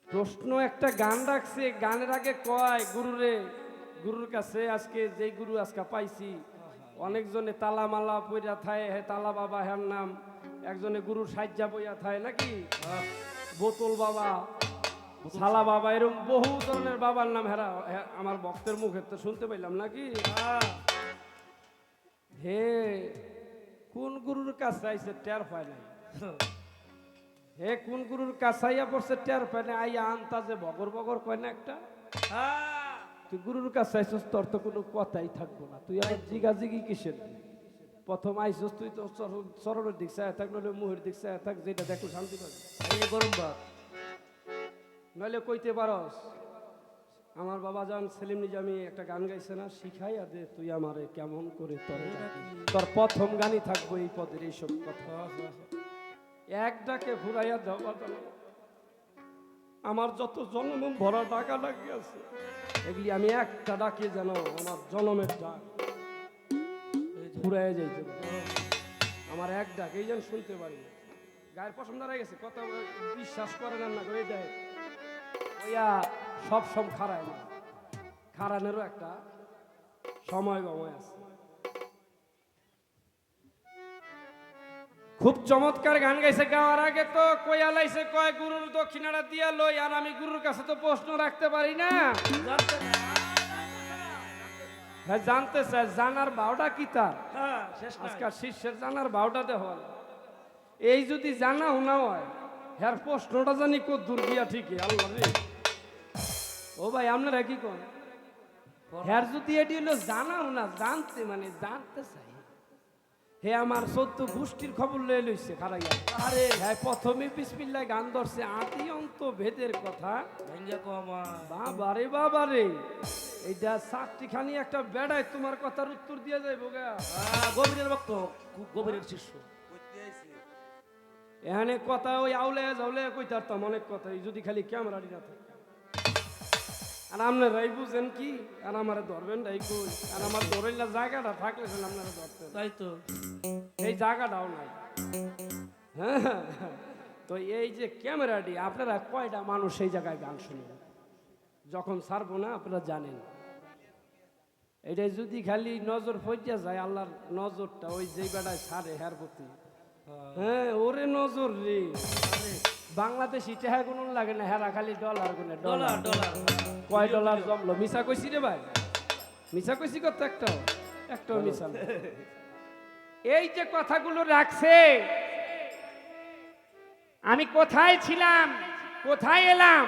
প্রশ্ন একটা গান রাখছে, গানের আগে কয় গুরুরে, গুরুর কাছে আজকে যে গুরু আজকে পাইছি, অনেকজনে তালা মালা পইরা থায়, হে তালা বাবা হ্যার নাম, একজনে গুরুর সাজ্জা বইয়া থায় নাকি, বোতল বাবা, সালা বাবা, এরকম বহু ধরনের বাবার নাম হেরা আমার ভক্তের মুখে তো শুনতে পাইলাম নাকি। হে কোন গুরুর কাছে আইছে টের পায় নাই, হে কোন গুরুর কাছে আইয়া পড়ছে টের পায় না, আইয়া আন্তাজে বগর বগর কয় না একটা। তুই গুরুর কাছে আইসস, তোর তো কোনো কথাই থাকবো না, তুই আবার জিগাজিগি কিসের? প্রথম আইসস তুই তো চরণের দিক চায় থাক, নইলে মুহের দিক চায় থাক, যেটা দেখো শান্তি পাবি। গরম ভাত নইলে কইতে পারস আমার বাবা জান সেলিম নিজামী একটা গান গাইছে না, শিখাইয়া দে তুই আমারে কেমন করে তোর তোর প্রথম গানই থাকবো এই পদের এইসব কথা। এক ডাকে ঘুরাইয়া যাওয়া জানো, আমার যত জন্ম ভরা ডাকা ডাকি আছে এগুলি আমি একটা ডাকে যেন আমার জনমের ডাক ঘুরাইয়া যাইতে পারে। আমার এক ডাক এই যেন শুনতে পারি, গায়ের পশম দাঁড়াই গেছে, কথা বিশ্বাস করে না না করে দেয় ওইয়া সব খারায় না, খারানেরও একটা সময় গময় আছে। খুব চমৎকার গান গাইছে, গাওয়ার আগে তো কইয়া লাইছে কয় গুরুর দক্ষিণাটা দিয়া লই, আর আমি গুরুর কাছে তো প্রশ্ন রাখতে পারি না। হ্যাঁ জানতে চাই, জানার ভাওটা কি তার? আজকাল শিষ্যের জানার ভাওটা দেহ, এই যদি জানা শোনা হয় হ্যার প্রশ্নটা জানি কত দূর গিয়া ঠিকই আল্লাহ রে। ও ভাই আপনারা কি কন, হ্যার যদি এটি হলো জানা শোনা, জানতে মানে জানতে চাই, হে আমার 14 গোষ্ঠীর খবর লয়ে লইছে খারাইয়া। আরে হ্যাঁ প্রথমে বিসমিল্লাহ গান ধরছে আদি অন্ত ভেদের কথা, হিংগা কমায় বাবারে বাবারে, এইটা চারটিখানি একটা বেড়ায় তোমার কথার উত্তর দিয়ে যাইব গা। গভীরের ভক্ত, খুব গভীরের শিষ্য। এখানে কথা ওই আউলে জাউলে কইতে পারতাম অনেক কথা, যদি খালি ক্যামেরা না থাকে। আর আপনারাই বুঝেন কি, আর আমারে ধরবেন রাই কই, আর আমার ধরেলা জায়গাটা থাকলে আপনারা ধরতেন, তাই তো এই জায়গাটাও নাই। হ্যাঁ, তো এই যে ক্যামেরাটি, আপনারা কয়টা মানুষ সেই জায়গায় গান শুনেন? যখন ছাড়বো না আপনারা জানেন, এটা যদি খালি নজর ফইয়া যায়, আল্লাহর নজরটা ওই যে বেড়ায় ছাড়ে হ্যার প্রতি, হ্যাঁ ওরে নজর রে। বাংলাদেশি টাকা কোনো লাগে না, হেরা খালি ডলার গুনে, ডলার ডলার কয় ডলার জমলো। মিশা কইছি রে ভাই, মিশা কইছি কত একটাও মিশা না। এই যে কথাগুলো রাখছে, আমি কোথায় ছিলাম, কোথায় এলাম,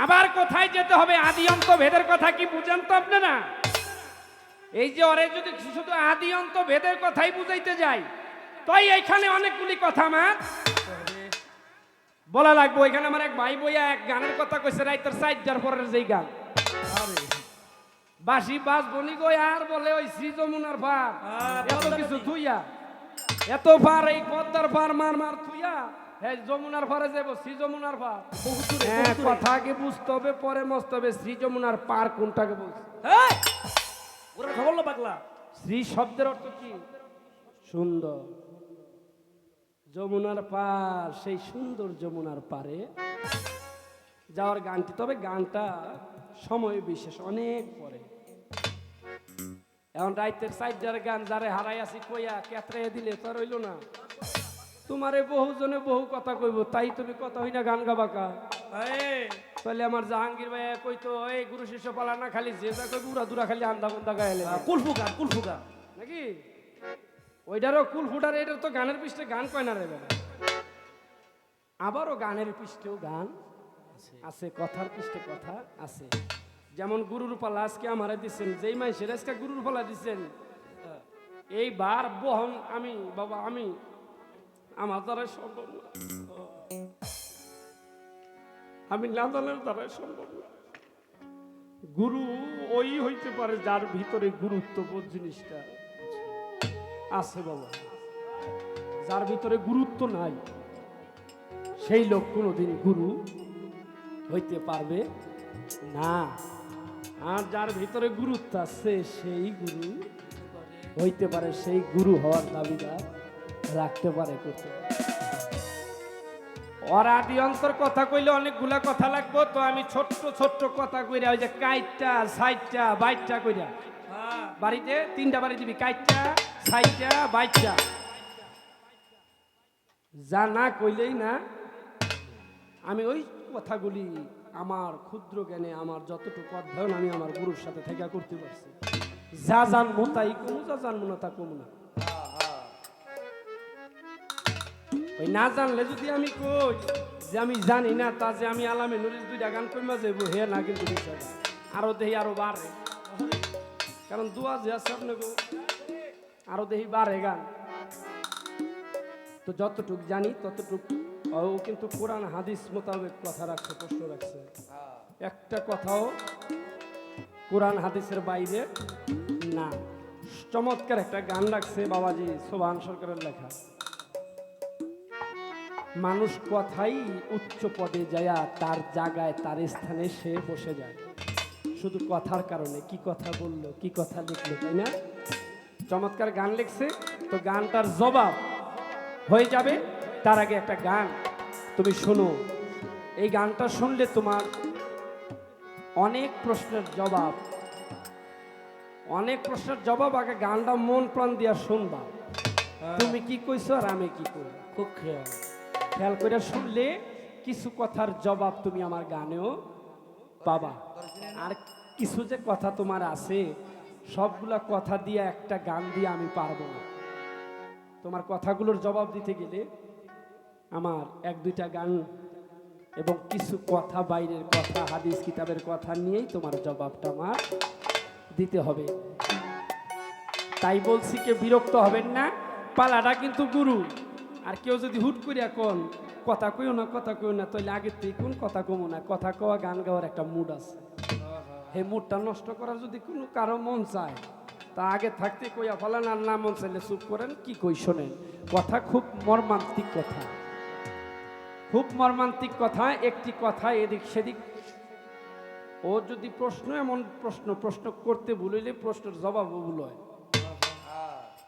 আবার কোথায় যেতে হবে, আদি অন্ত ভেদের কথা কি বুঝেন তো আপনারা? এই যে ওরে যদি শুধু আদি অন্ত ভেদের কথাই বুঝাইতে যাই, তাই এইখানে অনেকগুলি কথা আমার বলা লাগবো। এখানে আমার এক ভাই বইয়া এক গানের কথা কইছে, রাইতের 4টার পরের যেই গান, বাসি বাস বনি গো, আর বলে ওই শ্রী যমুনার পার, এত কিছু থুইয়া, এত পার এই পদ্মার পার মার মার থুইয়া হ্যাঁ যমুনার পারে যাবো, শ্রী যমুনার পার। বহুত দূরে, হ্যাঁ বহুত দূরে। কথা আগে বুঝতে হবে, পরে মস্ত হবে। শ্রী যমুনার পার কোনটাকে বলছে? এই! ওরা খবর লো পাগলা। শ্রী শব্দের অর্থ কি? সুন্দর। যমুনার পার, সেই সুন্দর যমুনার পারে যাওয়ার গানটি, তবে গানটা সময় বিশেষ অনেক পরে। এখন রাইতের সাইডার গান যারে হারাই আছি কইয়া কেতরে দিলে তো আর হইল না। তোমারে বহুজনে বহু কথা কইব, তাই তুমি কথা হই না গান গাবাকা। এই! তাহলে আমার জাহাঙ্গীর ভাই কইতো এই গুরু শিষ্য পালা না, খালি যে যা কই উড়া দুরা খালি আন্দা বন্দা গাইলে কুলফু গান, কুলফু গান। নাকি ওইটারও কুল ফুটার, এটার তো গানের পৃষ্ঠে গান কয় না রে বাবা। আবারও গানের পৃষ্ঠেও গান আছে, কথার পৃষ্ঠে কথা আছে। যেমন গুরুর পালা আজকে আমারে দিচ্ছেন, যেই মাইসের আজকে গুরুর পালা দিচ্ছেন, এই বার বহন আমি বাবা, আমি আমার দ্বারাই সম্ভব না, আমি লাদানের দ্বারাই সম্ভব না। গুরু ওই হইতে পারে যার ভিতরে গুরুত্ববোধ জিনিসটা আছে বাবা। যার ভিতরে গুরুত্ব নাই সেই লোক কোনোদিন গুরু হইতে পারবে না। আর যার ভিতরে গুরুত্ব আছে সেই গুরু হইতে পারে, সেই গুরু হওয়ার দাবিদার রাখতে পারে, করতে পারে। ওর আদি অন্তর কথা কইলে অনেকগুলা কথা লাগবো, তো আমি ছোট্ট ছোট্ট কথা কইরা ওই যে কাইটটা সাইটটা বাইটটা কইরা, হ্যাঁ। বাড়িতে 3টা বাড়ি দিবি, কাইটটা সাইটটা বাইটটা, যা না কইলেই না। আমি ওই কথাগুলি আমার ক্ষুদ্র জ্ঞানে, আমার যতটুকু অধ্যয়ন আমি আমার গুরুর সাথে থেকে করতে পারছি। যা জানবো তাই কমু, যা জানবো না তা কমু না। ওই না জানলে যদি আমি কই যে আমি জানি না, তা যে আমি আলামে নুরির 2টা গান কইমা যাইব, হে না, কিন্তু বিষয় আরো দেহি আরো বাড়ে, কারণ দোয়া যে আছে আপনাকে আরো দেহি বাড়ে গান। তো যতটুক জানি ততটুক, ও কিন্তু কোরআন হাদিস মোতাবেক কথা রাখছে, প্রশ্ন রাখছে, একটা কথাও কোরআন হাদিসের বাইরে না। চমৎকার একটা গান রাখছে বাবাজি সোবান সরকারের লেখা। মানুষ কথাই উচ্চ পদে যায়া তার জায়গায় তার স্থানে সে বসে যায়, শুধু কথার কারণে। কি কথা বললো, কি কথা লিখলো, তাই না? চমৎকার গান লিখছে। তো গানটার জবাব হয়ে যাবে, তার আগে একটা গান তুমি শোনো। এই গানটা শুনলে তোমার অনেক প্রশ্নের জবাব, অনেক প্রশ্নের জবাব আগে গানটা মন প্রাণ দিয়া শুনবা। তুমি কি কইছো আর আমি কি কই, খুব খেয়াল। খেয়াল করে শুনলে কিছু কথার জবাব তুমি আমার গানেও পাবা। আর কিছু যে কথা তোমার আছে, সবগুলা কথা দিয়ে একটা গান দিয়ে আমি পারবো না। তোমার কথাগুলোর জবাব দিতে গেলে আমার 1-2টা গান এবং কিছু কথা, বাইরের কথা, হাদিস কিতাবের কথা নিয়েই তোমার জবাবটা আমার দিতে হবে। তাই বলছি, কেউ বিরক্ত হবেন না, পালাটা কিন্তু গুরু। আর কেউ যদি হুট করিয়া কোন কথা কইও না, কথা কইও না, তাহলে আগের থেকে কোন কথা কমো না। কথা কওয়া, গান গাওয়ার একটা মুড আছে, এই মুডটা নষ্ট করার যদি কোনো কারো মন চায়, তা আগে থাকতে কইয়া ফেলেন, আর না মন চাইলে চুপ করেন, কি কই শোনেন। কথা খুব মর্মান্তিক কথা, খুব মর্মান্তিক কথা। একটি কথা এদিক সেদিক, ও যদি প্রশ্ন এমন প্রশ্ন করতে ভুলিলে প্রশ্নের জবাবও ভুল হয়,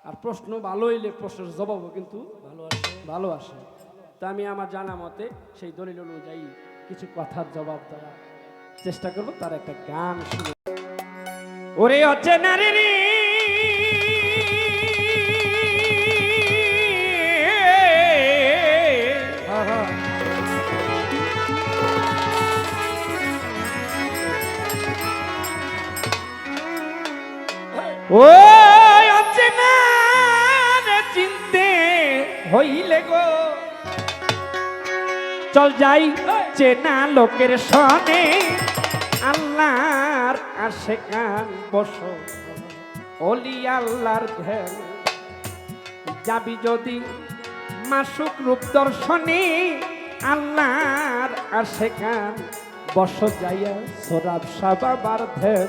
আর প্রশ্ন ভালো হইলে প্রশ্নের জবাবও কিন্তু ভালো আসে। তা আমি আমার জানা মতে সেই দলিল অনুযায়ী কিছু কথার জবাব দেওয়ার চেষ্টা করবো। তার একটা গান শুনে, ওরে হচ্ছে নারী রে, ও অচেনা চিনতে হইলে গো, চল যাই চেনা লোকের সনে, আল্লাহর আশেকান বসো, ওলি আল্লাহর ধ্যান। যাবি যদি মাসুক রূপ দর্শনে, আল্লাহর আশেকান বসো, যাইয়া সোরাব সাবাবার ধ্যান।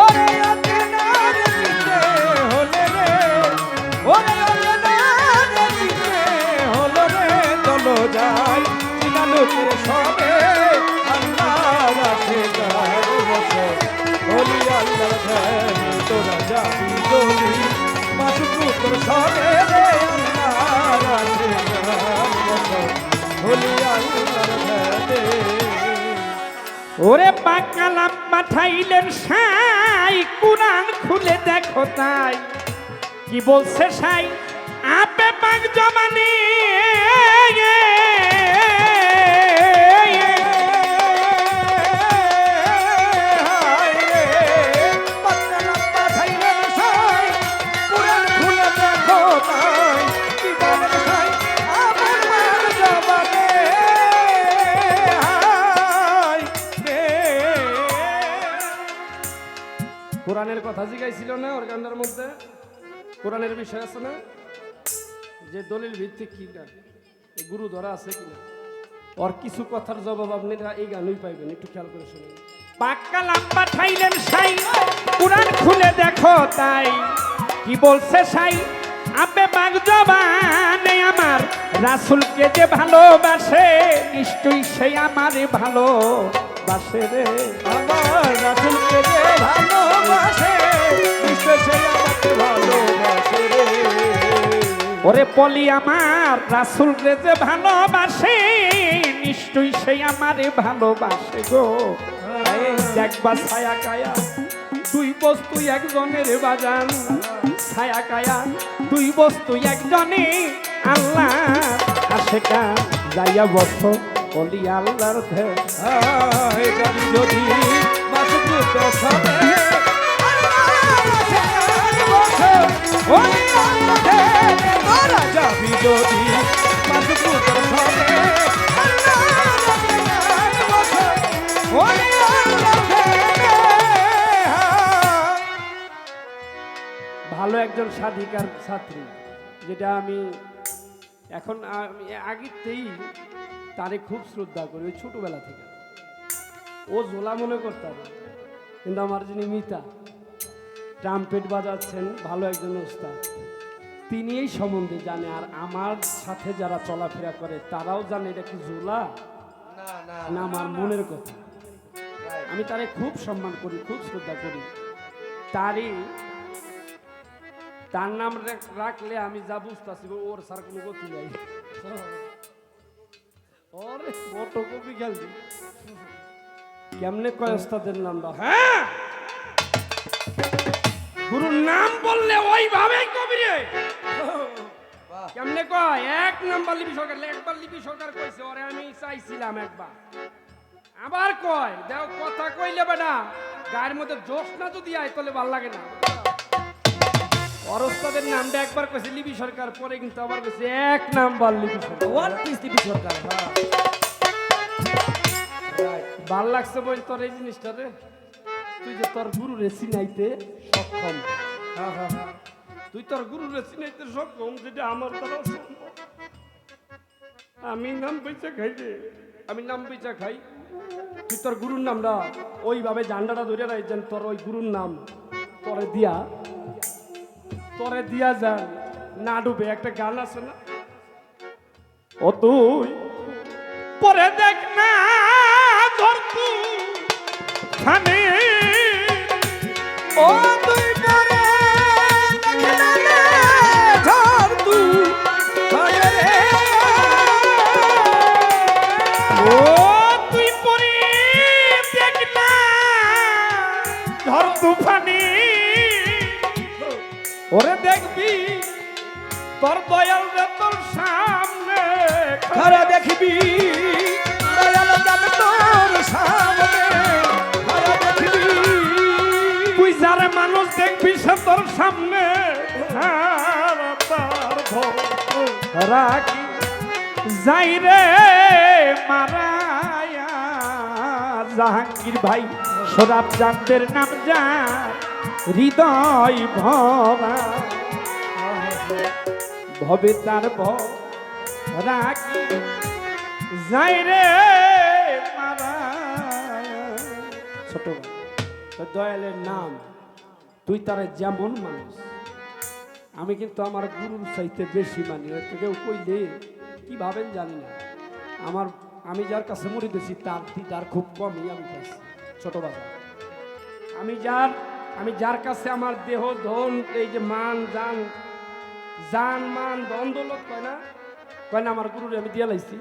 ওরে অচেনার চিনতে হলে রে, ওরে অচেনার চিনতে হলো রে, চলো যা তোর সবে রে আমার আছে গান মতো হলি আল্লাহর ভেদে। ওরে পাকালাম পাঠাইলেন সাই কুরআন খুলে দেখো তাই কি বলছে সাই আপে পাক জমানে কোরআনের কথা জিগাইছিল না ওর গান্ডার মধ্যে? কোরআনের বিষয় আছে না, যে দলিল ভিত্তিক কি না গুরু ধরা আছে কিনা, ওর কিছু কথার জবাব আপনি এই গানই পাইবেন, একটু খেয়াল করে শুনুন। পাকালাম পাঠাইলেন সাই কুরআন খুলে দেখো তাই কি বলছে সাই আপে পাক জবানে আমার রাসূলকে যে ভালোবাসে নিশ্চয়ই সেই আমারে ভালোবাসে রে। আমার রাসূলকে যে ভালোবাসে নিশ্চয় সে আমাকে ভালোবাসে রে। ওরে পলি আমার রাসূলকে যে ভালোবাসে নিশ্চয়ই সেই আমারে ভালোবাসে গো। এই দেখবা ছায়া কায়া দুই বস্তু একজনের বাজান, ছায়া কায়া দুই বস্তু একজনে আল্লাহ আশেকা যাইয়া বসো বলি আল্লাহর ধ্যান। এই গান যদি মাসুদ সবে ওই আল্লাহে তোরা যাবি যদি মাসুদ সবে ওই আল্লাহে। ভালো একজন সাধিকার ছাত্রী, যেটা আমি এখন আমি আগেতেই তারে খুব শ্রদ্ধা করি, ওই ছোটবেলা থেকে। ও জোলা মনে করতাম, কিন্তু আমার যিনি মিতা ট্রাম্পেট বাজাচ্ছেন ভালো একজন ওস্তাদ, তিনি এই সম্বন্ধে জানে। আর আমার সাথে যারা চলাফেরা করে তারাও জানে এটা কি জোলা না আমার মনের কথা। আমি তারে খুব সম্মান করি, খুব শ্রদ্ধা করি। তার নাম রাখলে আমি যা বুঝতেছি ওর স্যার কোনো গতি নাই। কেমনে কয় ওস্তাদের নাম দাও? হ্যাঁ, গুরুর নাম বললে ওইভাবে কবিরে কেমনে কয়? এক নাম্বার লিপি সরকার, একবার লিপি সরকার কইছে, ওরে আমি চাইছিলাম একবার, আবার কয় দেও কথা কইলে বেটা গায়ের মধ্যে জোশ না যদি আয় তাহলে ভাল লাগে না। অরস্তাদের নামটা একবার কইছে লিপি সরকার, পরে কিন্তু আবার কইছে এক নাম্বার লিপি সরকার, ওয়ান পিস লিপি সরকার। ভাল লাগছে বল তোর এই জিনিসটা রে, তুই যে তোর গুরু রে চিনাইতে সক্ষম। তুই তোর গুরু রে চিনাইতে সক্ষম, যেটা আমার দ্বারা সম্ভব। আমি নাম বেচা খাই রে, আমি নাম বেচা খাই। তুই তোর গুরুর নামটা ওইভাবে জান্ডাটা ধরে রাখছেন, তোর ওই গুরুর নাম তোরে দিয়া যান না ডুবে। একটা গান আছে না, ও তুই পরে দেখ না ধরতু খানে ও তুই পরে দেখলে ঝড় তু হয় রে। ও তুই পরে দেখ না ঝড় তুফানি ওরে দেখবি তোর দয়াল রে তোর সামনে ঘরে দেখবি দয়াল জান তোর সামনে, ঘরে দেখবি তুই যারে মানুষ দেখবি সে তোর সামনে রাখি যাই রে মারায়া। জাহাঙ্গীর ভাই সরাব জানদের নাম যা হৃদয় ভরা ভবে তার রাখি যাই রে মারায়া। ছোট ভাই, তোর দয়ালের নাম তুই তারে যেমন মানুষ, আমি কিন্তু আমার গুরুর চাইতে বেশি মানি। কেউ কইলে কি ভাবেন জানি না, আমি যার কাছে মরে দিয়েছি তার দিদার খুব কমই আমি পাইছি। ছোট বাবা, আমি যার কাছে আমার দেহ ধন এই যে মান জান জান মান ধন দৌলত কয় না আমার গুরুরে আমি দিয়া লাইছি।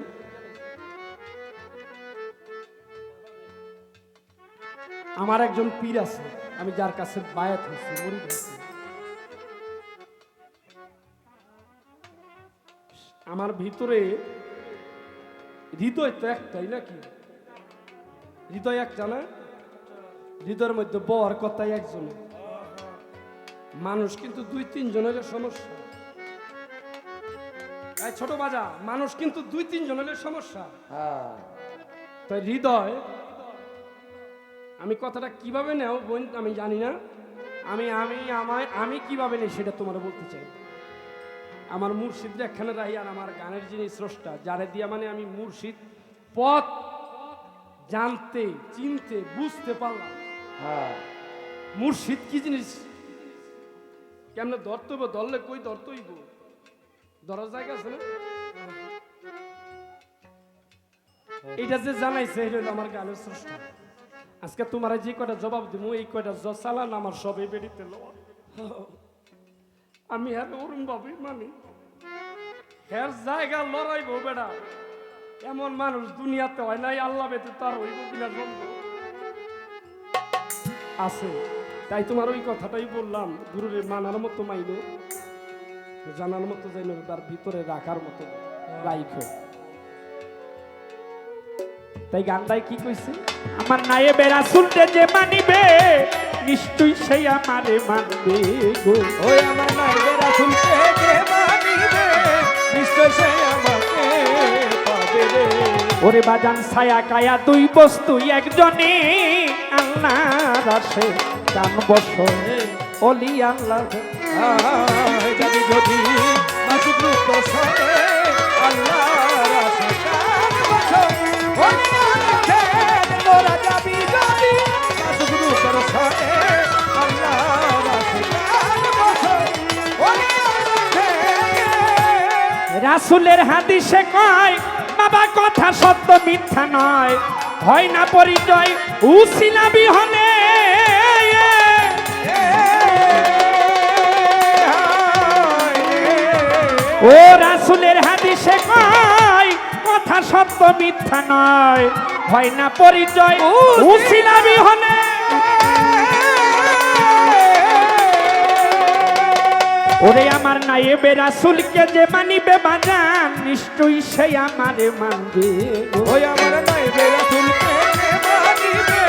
আমার একজন পীর আছে, আমি যার কাছে বায়াত হয়েছি, মুরিদ হয়েছি। আমার ভিতরে হৃদয় তো একটাই নাকি? হৃদয় একটা না? হৃদয়ের মধ্যে বর কথাই একজনের। মানুষ কিন্তু 2-3 জনের সমস্যা। এই ছোট বাজা, মানুষ কিন্তু 2-3 জনের সমস্যা। তাই হৃদয়, আমি কথাটা কিভাবে নেও বোন আমি জানি না, আমি কিভাবে নেই সেটা তোমার বলতে চাই। আমার মুর্শিদ একখানে রাহি, আর আমার গানের যিনি স্রষ্টা, যারে দিয়া মানে আমি মুর্শিদ পথ জানতে চিনতে বুঝতে পারলাম মুর্শিদ কি জিনিস, কেমনে ধরতে হইব, ধরলে কই ধরতে হইব, ধরার জায়গা আছে না? এটা যে জানাইছে এটা হলো আমার গানের স্রষ্টা। আজকে তোমার যে কয়টা জবাব দিব, এই কয়টা চালান আমার সবই বেরিতে লওয়া। আমি হ্যাঁ ওরম ভাবি মানি, হ্যাঁ জায়গা লড়াইব বেড়া, এমন মানুষ দুনিয়াতে হয় নাই, আল্লাহ বেতে তার হইব কিনা সম্ভব আছে। তাই তোমার ওই কথাটাই বললাম, গুরুরে মানার মতো মাইলো, জানার মতো যাইল, তার ভিতরে রাখার মতো রাইখো। তাই গানটাই কি কইছে, আমার নায়েবে রাসূলকে যে মানিবে নিশ্চয়ই সেই আমারে মানবে গো। ওই আমার নাইবে রাসূলকে যে মানিবে নিশ্চয় সে আমাকে পাবে রে। ওরে বাজান ছায়া কায়া দুই বস্তু একজনে, আল্লাহর আশে কান বস অলি আল্লাহ। যদি যদি মাসুক রূপ সরে আল্লাহর আশে কান বসো, ওলি আল্লাহ তোরা যাবি যদি মাসুক রূপ সরে আল্লাহর আশে কান বসো, ওলি আল্লাহ। রাসূলের হাদিসে কয় বাবা কথা সত্য মিথ্যা নয়, হয় না পরিচয় উসিলা বিহনে। ও রাসূলের হাদিসে কয় কথা সত্য মিথ্যা নয়, হয় না পরিচয় উসিলা বিহনে। ওরে আমার নায়েবে রাসূলকে যে মানিবে বাজান নিশ্চয়ই সে আমারে মানবে। ওই আমার নাইবে রাসূলকে যে মানিবে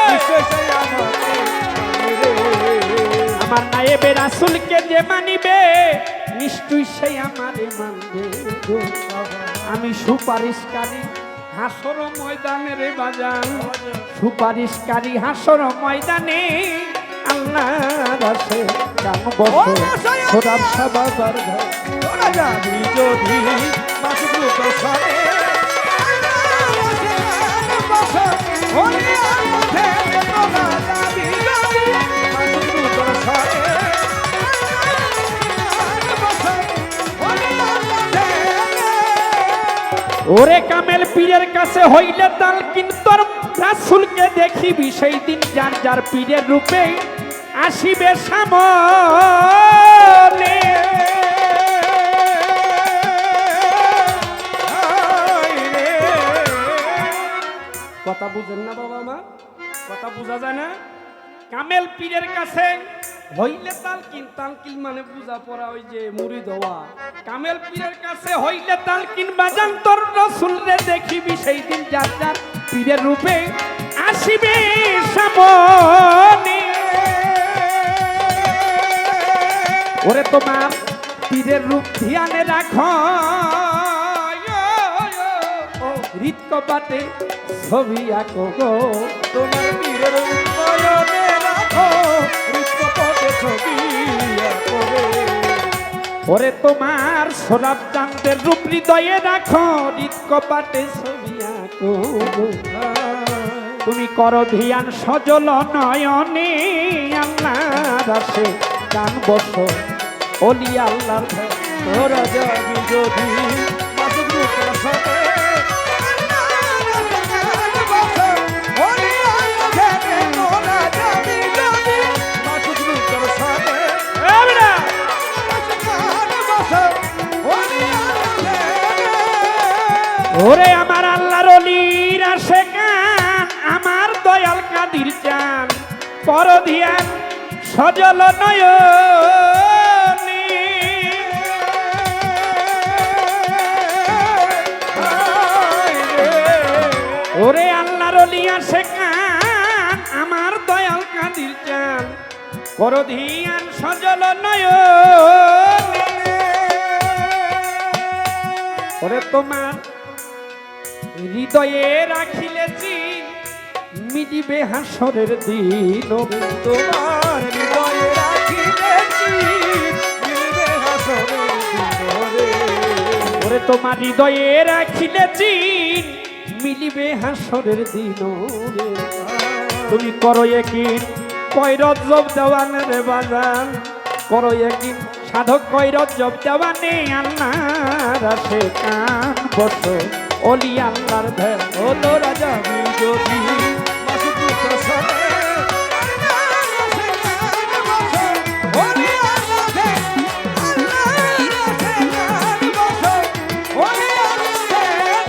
নিশ্চয় সে আমাকে মানবে। আমার নায়েবে রাসূলকে যে মানিবে নিশ্চয়ই সে আমারে মানবে। আমি সুপারিশকারী হাসর ময়দানে রে বাজান, সুপারিশকারী হাসর ময়দানে, আল্লাহর আশে কান বসো সোরাব সাবাবার ঘর। তোরা যাবি যদি মাসুক রূপ সরে আল্লাহর আশে কান বসো, ওলি আল্লাহ তোরা যাবি যদি মাসুক রূপ সরে কান বসো, ওলি আল্লাহ। ওরে কামেল পীরের কাছে হইলে তালকিন, তোর রাসূলকে দেখিবি সেই দিন যার যার পীরের রূপে আসিবে সামনে। কথা বুঝেন না বাবা মা? কথা বোঝা যায় না? কামেল পীরের কাছে হইলে তালকিন, তালকিন মানে বুঝা পড়া, ওই যে মুরিদ হওয়া। কামেল পীরের কাছে হইলে তালকিন বাজান, তোর রাসূলকে দেখিবি সেই দিন যার যার পীরের রূপে আসিবে সামনে। ওরে তোমার পীরের রূপ ধ্যানে রাখো, হৃৎকপাটে ছবি আঁকো গো। তোমার পীরের নয়নে রাখো হৃৎকপটে ছবি আঁকো রে। ওরে তোমার সোরাব চাঁদের রূপ হৃদয়ে রাখো, হৃৎকপাটে ছবি আঁকো গো। তুমি করো ধ্যান সজল নয়নে, আল্লাহর আশে কান বসো অলি আল্লাহর ঘর। তোরা যাবি যদি মাসুক রূপ সরে ওরে আমার আল্লাহর অলির আশেকান আমার দয়াল কাদির চান পরধিয়ান সজল নয়নে ওরে আল্লাহর অলি আশেকান আমার দয়াল কাদির চান পরধিয়ান সজল নয়নে ওরে তোমার হৃদয়ে রাখিলেছি মিলিবে হাসরের দিন তোমার হৃদয়ে রাখিলেছি মিলিবে হাসরের দিন ওরে তোমার হৃদয়ে রাখিলেছি মিলিবে হাসরের দিন তুমি করো একিন কয় রজব দেওয়ান রে বাজান করো একিন সাধক কয় রজব দেওয়ানে আল্লাহর আশেকান বসো অলি আল্লাহর ধ্যান ও তো রাজা যদি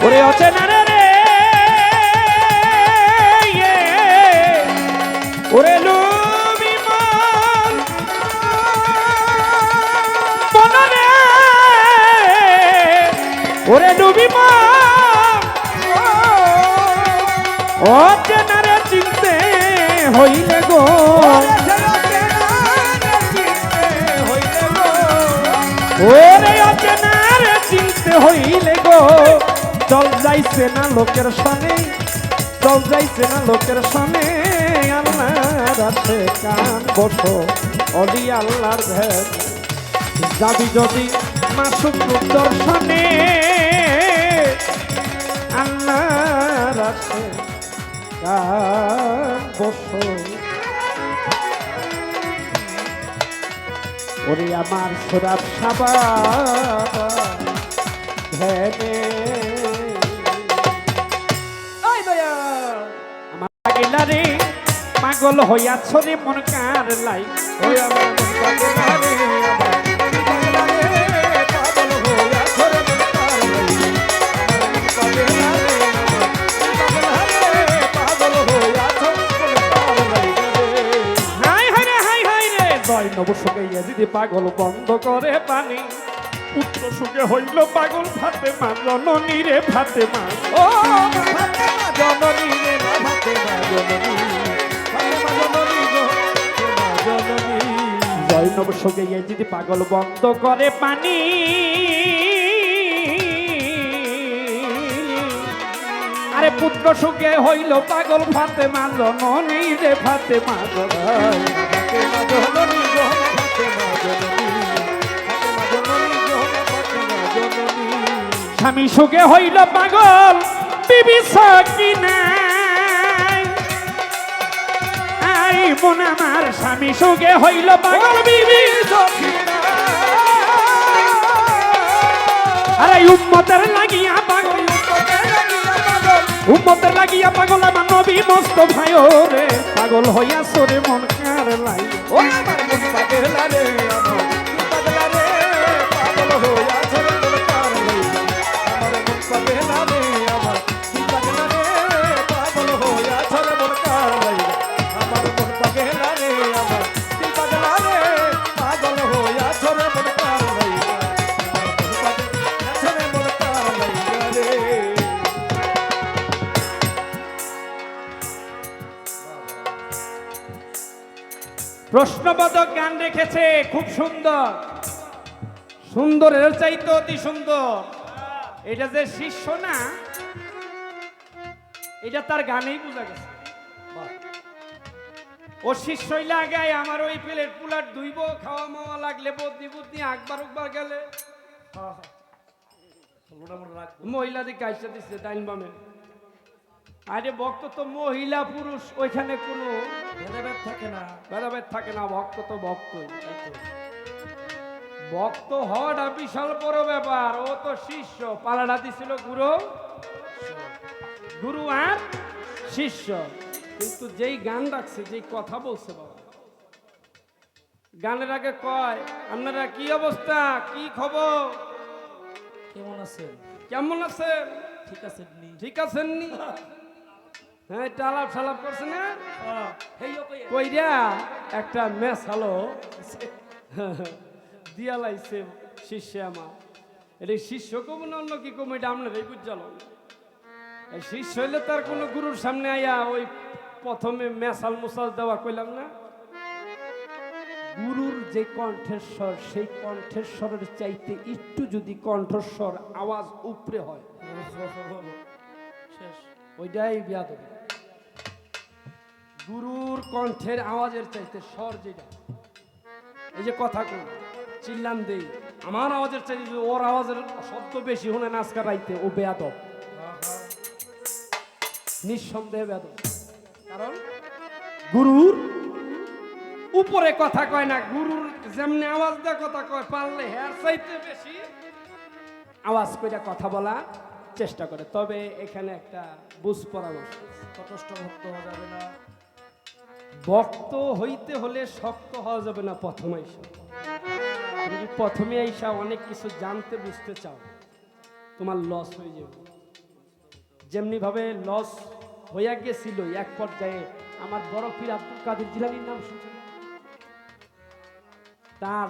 ওরে অচেনা রে ওরে লুবি মন বনরে ওরে লুবি মন অচেনা রে চিনতে হইলে গো ওরে অচেনা রে চিনতে হইলে গো চল যাইছে না লোকের সনে চল যাইছে না লোকের সনে আল্লাহর আশেকান বসো অলি আল্লাহর ধ্যান যাবি যদি মাসুক দর্শনে আল্লাহর আশেকান বসো ওরে আমার সুরাব সাবা ধ্যানে রে পাগল হইয়াছ রে মন কার লাই ওই আমার মন পাগলা রে পাগল হইয়াছ রে মন কার লাই পাগল হইয়াছ মন কার লাই হাই হাই রে জয় নবসুকে যদি পাগল বন্ধ করে পানি পুত্র সুখে হইল পাগল ফাতেমা জননী রে ফাতেমা ও ফাতেমা জননী রে ফাতেমা জননী ফাতেমা জননী গো ফাতেমা জননী জয়নব সুখে যদি পাগল বন্ধ করে পানি আরে পুত্র সুখে হইল পাগল ফাতেমা জননী রে ফাতেমা জননী গো ফাতেমা জননী স্বামী সুখে হইল পাগল বিবি সকিনাই আই মন আমার স্বামী সুখে হইল পাগল বিবি আরে উম্মতের লাগিয়া পাগল উম্মতের লাগিয়া পাগল আমার নবী মস্ত ভাই রে পাগল হইয়া সরে মন কার লাই ও আমার মন পাগলা রে আমার পাগলা রে পাগল হইয়া সরে মন কার লাই আমার মন পাগলা রে আমার পাগলা রে পাগল হইয়া সরে মন কার লাই আমার মন পাগলা রে আমার পাগলা রে পাগল হইয়া সরে মন কার লাই আমার মন পাগলা সরে মন কার লাই রে প্রশ্নবোধক গান রেখেছে খুব সুন্দর সুন্দরের চাইতে অতি সুন্দর এটা যে শিষ্য না এটা তার গানেই বোঝা গেছে ও শিষ্যই লাগায় আমার ওই প্লেট পুলাট ধুইব খাওয়া মাওয়া লাগলে বদনি বুদ্ধি একবার একবার গেলে মহিলা দিকে আইসা দিচ্ছে ডাইন বামে আরে ভক্ত তো মহিলা পুরুষ ওইখানে কোনো ভেদাভেদ থাকে না ভেদাভেদ থাকে না ভক্ত তো ভক্তই ভক্ত হওয়াটা বিশাল বড় ব্যাপার ও তো শিষ্য পালাটা দিছিল গুরু গুরু আর শিষ্য কিন্তু যেই গান রাখছে যেই কথা বলছে বাবা গানের আগে কয় আপনারা কি অবস্থা কি খবর কেমন আছেন কেমন আছেন ঠিক আছে নি ঠিক আছেন নি? হ্যাঁ এটা আলাপ সালাপ করছে না হেইও কই কইরা একটা মেস হলো দিয়া লাইছে শিষ্য আমার। এটা শিষ্য কম না অন্য কি কম, এটা আপনারাই বুঝালো। এই শিষ্য হইলে তার কোনো গুরুর সামনে আইয়া ওই প্রথমে মেসাল মুসাল দেওয়া কইলাম না, গুরুর যে কণ্ঠেশ্বর সেই কণ্ঠেশ্বরের চাইতে একটু যদি কণ্ঠস্বর আওয়াজ উপরে হয় শেষ ওইটাই বিয়াদবি। গুরুর কণ্ঠের আওয়াজের চাইতে স্বর যেটা, এই যে কথা কই চিল্লাম দেই, আমার আওয়াজের চাইতে যদি ওর আওয়াজের শব্দ বেশি হলে নাচকা রাইতে, ও বেয়াদব, নিঃসন্দেহে বেয়াদব। কারণ গুরুর উপরে কথা কয় না, গুরুর যেমনি আওয়াজ দিয়ে কথা কয়, পারলে হেয়ার চাইতে বেশি আওয়াজ কইরা কথা বলা চেষ্টা করে। তবে এখানে একটা বুঝ পরামর্শ, তটস্থ ভক্ত হওয়া যাবে না। ভক্ত হইতে হলে শক্ত হওয়া যাবে না। প্রথমে আইসা অনেক কিছু জানতে বুঝতে চাও, তোমার লস হয়ে যাবে। যেমনি ভাবে লস হইয়া গেছিল এক পর্যায়ে আমার বড় পীর আব্দুল কাদের জিলানীর নাম শুনছেন? তার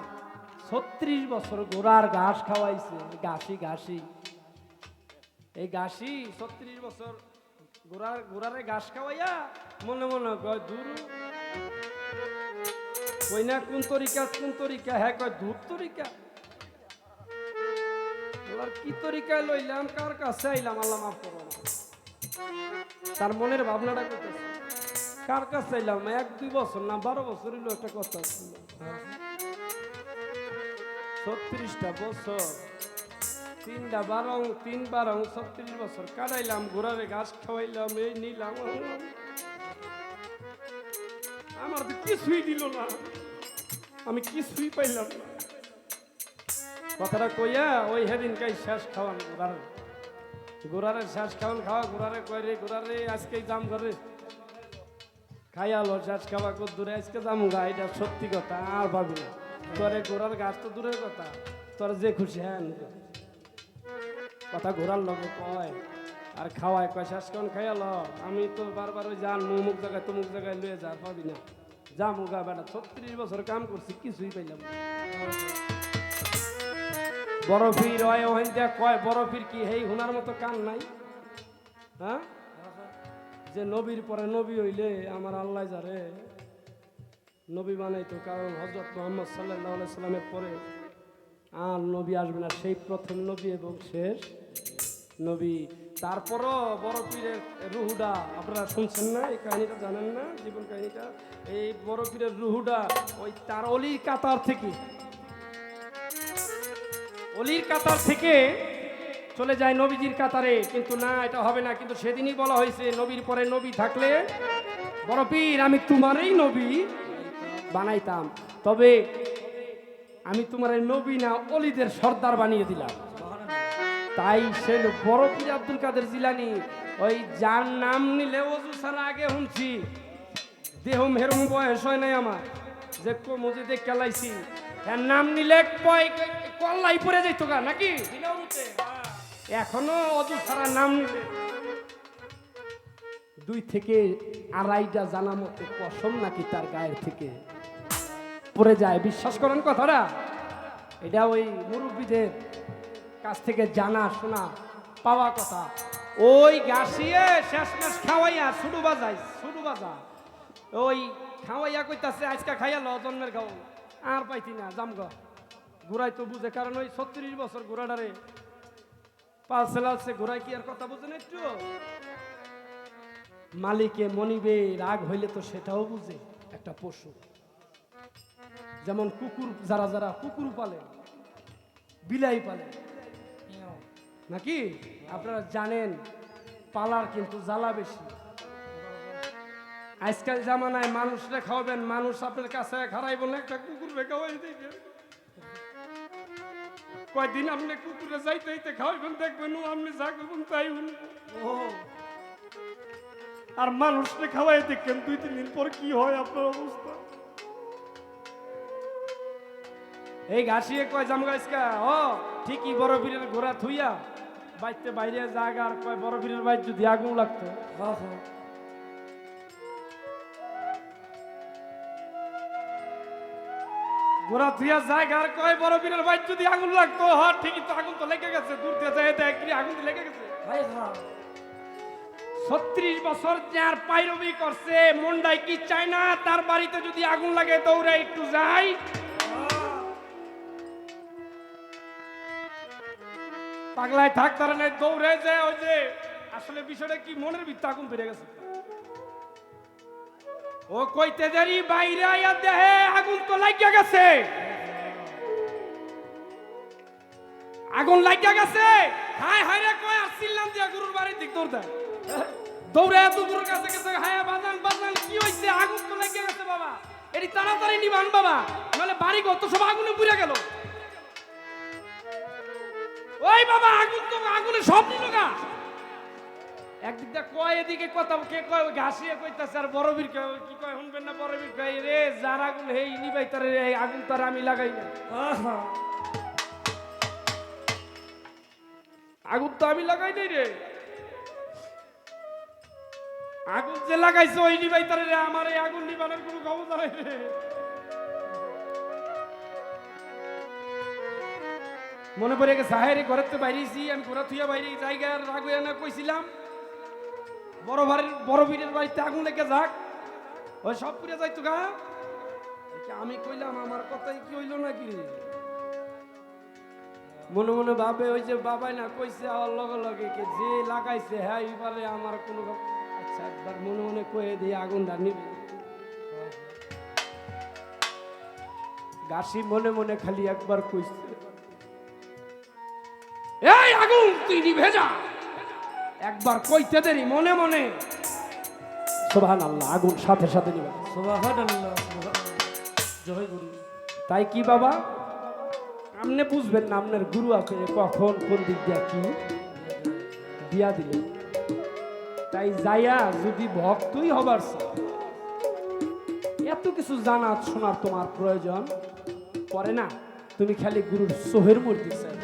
36 বছর ঘোড়ার ঘাস খাওয়াইছে, ঘাসি এই ঘাসি 36 বছর ঘোড়ারে ঘাস খাওয়াইয়া মনে মনে কয় দূর কই না কোন তরিকা, হ্যাঁ কয় দূর তরিকা। বলার কি তরিকায় লইলাম, কার কাছে আইলাম, আল্লাহ মাফ করো। তার মনের ভাবনাটা করতেছে, কার কাছে আইলাম, 1-2 বছর না 12 বছর হইলো একটা কথা ছিল। 36টা বছর 36 বছর কাটাইলাম, ঘোড়ারে ঘাস খাওয়াইলাম, এই নিলাম, আমার তো কিছুই দিল না, আমি কিছুই পাইলাম না। কথাটা কইয়া ওই হেদিনকাই শেষ খাওয়ান ঘোড়ারে শেষ খাওয়া ঘোড়ারে কয় রে ঘোড়ারে আজকেই দাম করে খাইয়ালো শেষ খাওয়া কত দূরে আজকে দাম গা, এটা সত্যি কথা, আর ভাবি না তোরে ঘোড়ার ঘাস তো দূরের কথা, তোর যে খুশি হ্যাঁ কথা ঘোরার লগে কয় আর খাওয়ায় কয় শেষ খাওয়ান খাইয়ালো, আমি তো বারবার ওই যান মুমুক জায়গায় তমুক জায়গায় লয়ে যা পাবি না, যা মুগা বেটা 36 বছর কাম করছি কিছুই পাইলাম না। বড় পীর হয় ওখান থেকে কয় বড় পীর কি হেই হুনার মতো কান নাই? হ্যাঁ যে নবীর পরে নবী হইলে আমার আল্লাহ যারে নবী বানাইতো, কারণ হযরত মুহাম্মদ সাল্লাল্লাহু আলাইহি সাল্লামের পরে আর নবী আসবে না, সেই প্রথম নবী এবং শেষ নবী। তারপরও বড় পীরের রুহুডা আপনারা শুনছেন না, এই কাহিনীটা জানেন না, জীবন কাহিনীটা। এই বড় পীরের রুহুডা ওই তার অলির কাতার থেকে চলে যায় নবীজির কাতারে, কিন্তু না এটা হবে না। কিন্তু সেদিনই বলা হয়েছে নবীর পরে নবী থাকলে বড় পীর আমি তোমারই নবী বানাইতাম, তবে আমি তোমার এই নবী না অলিদের সর্দার বানিয়ে দিলাম। তাই সে বড় পীর আব্দুল কাদের জিলানী, ওই যার নাম নিলে ওযু ছাড়া আগে শুনছি, দেহ মেরুম বয়স হয় নাই আমার, যে মসজিদে কেলাইছি, এর নাম নিলে কল্লাই পড়ে যাইতো গা নাকি, এখনো অযু ছাড়া নাম নিলে 2 থেকে 2.5টা জানা মতো কসম নাকি তার গায়ের থেকে পড়ে যায়। বিশ্বাস করেন কথাটা? এটা ওই মুরব্বীদের কাছ থেকে জানা শোনা পাওয়া কথা। ওই গাছিয়ে শেষমেশ খাওয়াইয়া ছুডু বাজা ওই খাওয়াইয়া কইতাছে আজকে খাইয়া ল জন্মের খাও, আর পাইতি না জামগ ঘুরাই তো বুঝে, কারণ ওই 36 বছর ঘোড়াটারে পালছে ঘোড়াই কি আর কথা বুঝে না একটু? মালিকে মনিবে রাগ হইলে তো সেটাও বুঝে, একটা পশু যেমন কুকুর, যারা কুকুর পালে বিলাই পালে নাকি আপনারা জানেন, পালার কিন্তু জ্বালা বেশি। আজকাল জামানায় মানুষরে খাওয়াবেন, মানুষ আপনার কাছে খারাইব না, একটা কুকুর খাওয়াই দিবেন, কয়দিন আপনি কুকুরে যাইতে খাওয়াইবেন, দেখবেন ও আপনি যা করবেন তাই ও, আর মানুষরে খাওয়াই দেখবেন 2-3 দিন পর কি হয় আপনার অবস্থা। এই ঘাসিয়ে কয় জামগাইসকা ও ঠিকই বড় বীরের ঘোড়া থুইয়া বাইতে বাইরে জায়গা আর কয় বড় বীরের বাইর যদি আগুন লাগতো হ্যাঁ হ্যাঁ গোড়া থুয়া জায়গা আর কয় বড় বীরের বাইর যদি আগুন লাগতো হ্যাঁ ঠিকই তো আগুন তো লেগে গেছে দূর দিয়ে যায় দেখ কি আগুন তো লেগে গেছে হ্যাঁ হ্যাঁ 36 বছর যার পাইরবি করছে মন্ডাই কি চায় না তার বাড়িতে যদি আগুন লাগে দৌড়ে একটু যাই পাগলায় থাক তার নাই দৌড়ে যায় ওই যে আসলে বিষয়টা কি মনের ভিতরে আগুন বেড়ে গেছে ও কইতে দেরি বাইরে আইয়া দেহে আগুন তো লাগিয়া গেছে আগুন লাগিয়া গেছে হায় হায় রে কয় আসছিলাম দিয়া গুরুর বাড়ির দিক দৌড় দেয় দৌড়ে এত গুরুর কাছে গেছে হায় বাজান বাজান কি হইছে আগুন তো লাগিয়া গেছে বাবা এটি তাড়াতাড়ি নিবান বাবা নাহলে বাড়ি কত সব আগুনে পুড়ে গেল ওই বাবা আগুন তো আগুনে সব নিল গা একদিক দিয়ে কয় এদিকে কথা কে কয় ওই ঘাসিয়ে কইতাছে আর বড়বীর কয় কি কয় শুনবেন না বড়বীর কয় রে যার আগুন হেই নিবাই তার এই আগুন তার আমি লাগাই না আগুন তো আমি লাগাই নাই রে আগুন যে লাগাইছে ওই নিবাই তার রে আমার এই আগুন নিবানোর কোনো ক্ষমতা নাই রে মনে পড়ে গেছে হায়রে ঘরের তো বাইরেছি আমি ঘোরা থুইয়া বাইরে জায়গার রাগ হইয়া না কইছিলাম বড় বীরের বাড়িতে আগুন লেগে যাক ওই সব পুড়ে যাইতো গা আমি কইলাম আমার কথাই কি হইল নাকি রে মনে মনে ভাবে ওই যে বাবাই না কইছে আমার লগে লগে কে যে লাগাইছে হ্যাঁ এবারে আমার কোনো আচ্ছা একবার মনে মনে কয়ে দিয়ে আগুনটা নিবে গাছি মনে মনে খালি একবার কইছে এই আগুন তুই নিভে যা একবার কইতে দেরি মনে মনে সুবহানাল্লাহ আগুন সাথে সাথে নিবে সুবহানাল্লাহ জয় গুরু তাই কি বাবা আপনি বুঝবেন না আপনার গুরু আছে কখন কোন দিক দিয়ে কি দিয়া দিলে তাই যাইয়া যদি ভক্তই হবার চাও, এত কিছু জানা শোনার তোমার প্রয়োজন পড়ে না তুমি খালি গুরুর সোহের মূর্তি চাই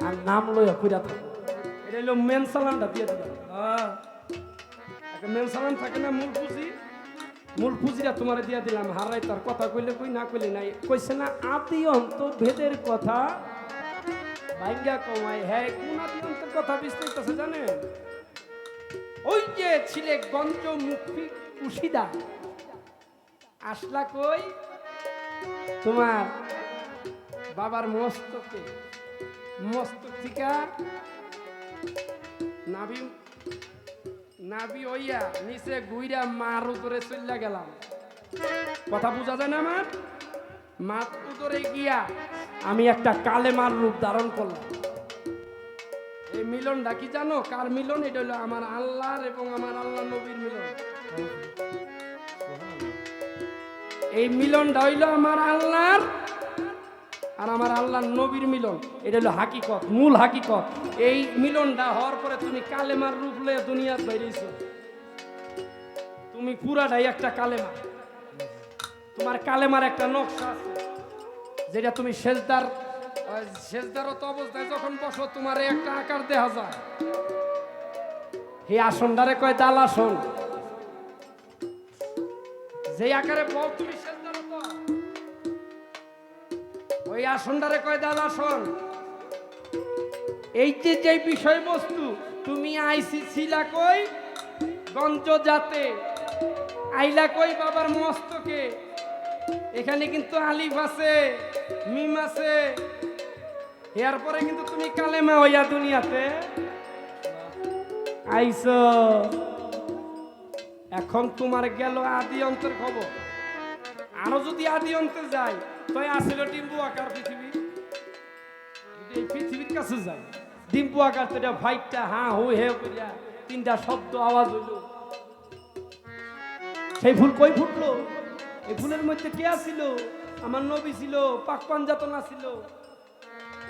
আর নাম লইয়া কইরা থাকো এটা হলো মেন সালানটা দিয়ে দিলাম একটা মেন সালান থাকে না মূল পুঁজিটা তোমার দিয়া দিলাম হারাই তার কথা কইলে কই না কইলে নাই কইছে না আদি অন্ত ভেদের কথা ভাঙ্গা কমাই হ্যাঁ কোন আদি অন্তের কথা বিস্তারিত আছে জানেন ওই যে ছিলে গঞ্জ মুখী কুশিদা আসলা কই তোমার বাবার মস্তক থিকা নাভি হইয়া নিচে গুইরা মার উতরে চল্লা গেলাম কথা বোঝা যায় না আমার মার উতরে গিয়া আমি একটা কালেমার রূপ ধারণ করলাম এই মিলনটা কি জানো কার মিলন এটা হলো আমার আল্লাহর এবং আমার আল্লাহ নবীর মিলন এই মিলনটা হইলো আমার আল্লাহর আর আমার আল্লাহর নবীর মিলন এটা হলো হাকিকত মূল হাকিকত এই মিলনটা হওয়ার পরে তুমি কালেমার রূপ লয়ে দুনিয়ার বাইরেছো তুমি পুরাটাই একটা কালেমা তোমার কালেমার একটা নকশা আছে যেটা তুমি সেজদারত অবস্থায় যখন বসো তোমার একটা আকার দেখা যায় এই আসনটারে কয় দাল আসন যে আকারে বল তুমি সেজদারত ওই আসনটারে কয় দাল আসন এই যে বিষয়বস্তু তুমি আইসি ছিলা কই গঞ্জ জাতে আইলা কই বাবার মস্তকে এখানে কিন্তু আলিফ আছে মিম আছে এরপরে কিন্তু তুমি কালেমা হইয়া দুনিয়াতে আইছো এখন তোমার গেল আদি অন্তের খবর আরো যদি আদি অন্তে যায় তাই আসলে ডিম্বু আকার পৃথিবী এই পৃথিবীর কাছে যায় ডিম্বু আকার তো এটা ফাইটটা হ্যাঁ হু হে করিয়া তিনটা শব্দ আওয়াজ হইল সেই ফুল কই ফুটলো এই ফুলের মধ্যে কে আসিল আমার নবী ছিল পাক পাঞ্জাতন আসিল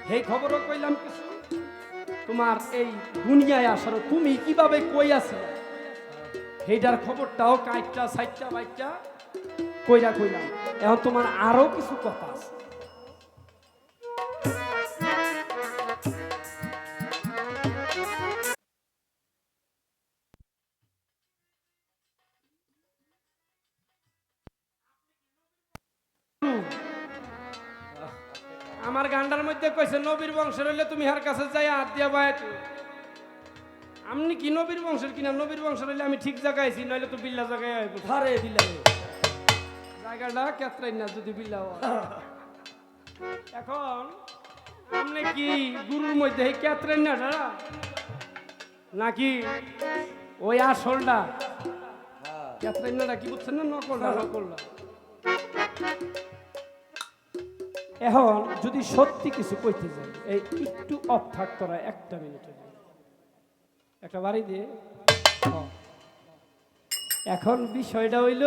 এই খবরও কইলাম কিছু তোমার এই দুনিয়ায় আসার তুমি কিভাবে কই আছো সেইটার খবরটাও কাইটটা সাইটটা বাইটটা কইলাম এখন তোমার আরো কিছু কথা আছে কইতাছে নবীর বংশের হইলে তুমি হার কাছে যাই হাত দিয়া বায়াত আমনি কি নবীর বংশের কিনা নবীর বংশের হইলে আমি ঠিক জায়গায় আছি নইলে তো বিল্লা জায়গায় আইব হারে বিলাই জায়গাটা কেতরাই না যদি বিল্লা হয়। এখন আমনে কি গুরুর মধ্যে এই কেতরাই না দাঁড়া নাকি ওই আসলটা কেতরাই না কি বুঝছেন না নকলটা নকলটা এখন যদি সত্যি কিছু কইতে যাই এই একটু অফ থাক তোরা একটা মিনিটের একটা বাড়ি দিয়ে এখন বিষয়টা হইল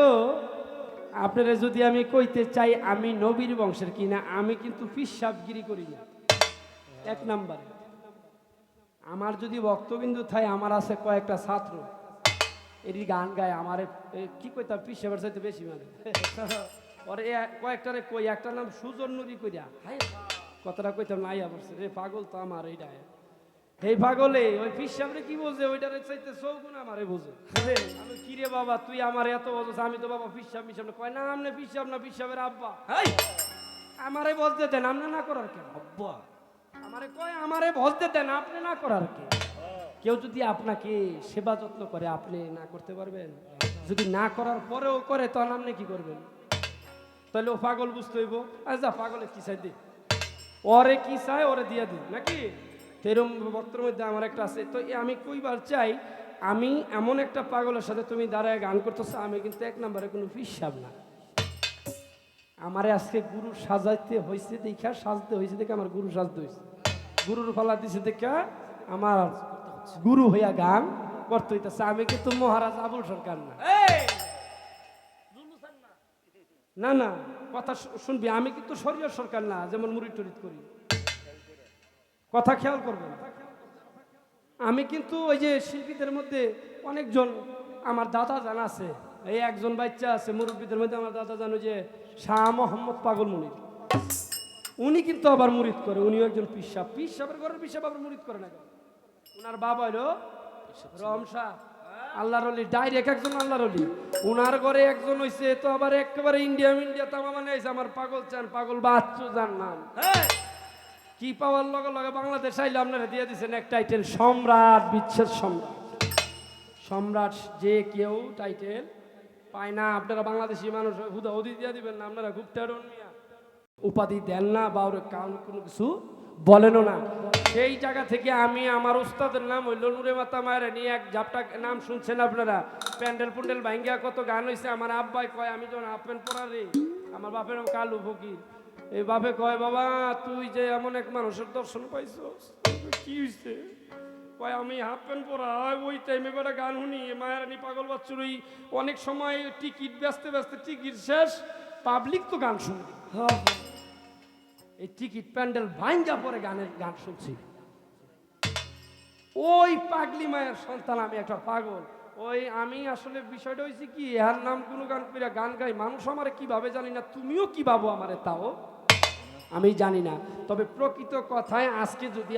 আপনারা যদি আমি কইতে চাই আমি নবীর বংশের কিনা আমি কিন্তু পিসাবগিরি করি না এক নাম্বার আমার যদি ভক্তবিন্দু থাকে আমার আছে কয়েকটা ছাত্র এরই গান গায় আমার কি কইতাম পিসাবের চাইতে বেশি মানে ওরে কয়েকটারে কই একটা নাম সুজন নুরি কইরা কথাটা কইতাম নাই আবার রে পাগল তো আমার এইটা এই পাগলে ওই পিসাবরে কি বোঝে ওইটারে চাইতে চৌগুণ আমারে বোঝে আমি কি রে বাবা তুই আমার এত বোঝস আমি তো বাবা পিসাব মিসাব না কয় না আমনে পিসাব না পিসাবের আব্বা আমারে বলতে দেন আমনে না করার কেন আব্বা আমারে কয় আমারে বলতে দেন আপনি না করার কে কেউ যদি আপনাকে সেবা যত্ন করে আপনি না করতে পারবেন যদি না করার পরেও করে তখন আপনি কি করবেন তাহলে ও পাগল বুঝতে হইব আচ্ছা পাগলে কি চাই দি ওরে কি চাই ওরে দিয়া দিই নাকি সেরকম বক্তব্যের মধ্যে আমার একটা আছে তো আমি কইবার চাই আমি এমন একটা পাগলের সাথে তুমি দাঁড়ায় গান করতেছো আমি কিন্তু এক নম্বরে কোনো হিসাব না আমারে আজকে গুরু সাজাইতে হয়েছে দেখা সাজতে হয়েছে দেখে আমার গুরু সাজতে হয়েছে গুরুর ফলা দিছে দেখা আমার গুরু হইয়া গান করতে হইতেছে আমি কিন্তু মহারাজ আবুল সরকার না না না কথা শুনবি আমি কিন্তু শরীয় সরকার না যেমন মুড়ি টরিত করি কথা খেয়াল করবেন আমি কিন্তু ওই যে শিল্পীদের মধ্যে অনেকজন আমার দাদা জানা আছে এই একজন বাচ্চা আছে মুরব্বীদের মধ্যে আমার দাদা জানো যে শাহ মোহাম্মদ পাগল মুনির উনি কিন্তু আবার মুরিদ করে উনিও একজন পিসাবের ঘরের পিসাব আবার মুরিদ করে না উনার বাবা হলো রমশা আল্লাহর অলি ডাইরেক্ট একজন আল্লাহর অলি উনার ঘরে একজন হইছে তো আবার একেবারে ইন্ডিয়া তামা মানে আমার পাগল চান পাগল বাচ্চু যার নাম কি পাওয়ার লগে লগে বাংলাদেশ আইলে আপনারা দিয়ে দিচ্ছেন এক টাইটেল সম্রাট বিচ্ছেদ সম্রাট যে কেউ টাইটেল পায় না আপনারা বাংলাদেশি মানুষ হুদা হুদি দিয়ে দিবেন না আপনারা খুব টেরন মিয়া উপাধি দেন না বা ওর কোনো কিছু বলেনও না সেই জায়গা থেকে আমি আমার উস্তাদের নাম হইল নুরে মাতা মায়ের নিয়ে এক ঝাপটা নাম শুনছেন আপনারা প্যান্ডেল পুন্ডেল ভাঙ্গিয়া কত গান হয়েছে আমার আব্বাই কয় আমি যখন হাফ প্যান্ট পরা রে আমার বাপের নাম কালু ফকির এই বাপে কয় বাবা তুই যে এমন এক মানুষের দর্শন পাইছস কি হয়েছে কয় আমি হাফ প্যান্ট পরা ওই টাইমে বেটা গান শুনি মায়েরানি পাগল বাচ্চুর ওই অনেক সময় টিকিট ব্যস্তে টিকিট শেষ পাবলিক তো গান শুনবে এই টিকিট প্যান্ডেল ভাঙ্গা পরে গান শুনছি ওই পাগলি মায়ের সন্তান আমি একটা পাগল ওই আমি আসলে বিষয়টা হয়েছে কি এর নাম কোনো গান করে গান গাই মানুষ আমারে কিভাবে জানি না তুমিও কি ভাবো আমারে তাও আমি জানি না তবে প্রকৃত কথায় আজকে যদি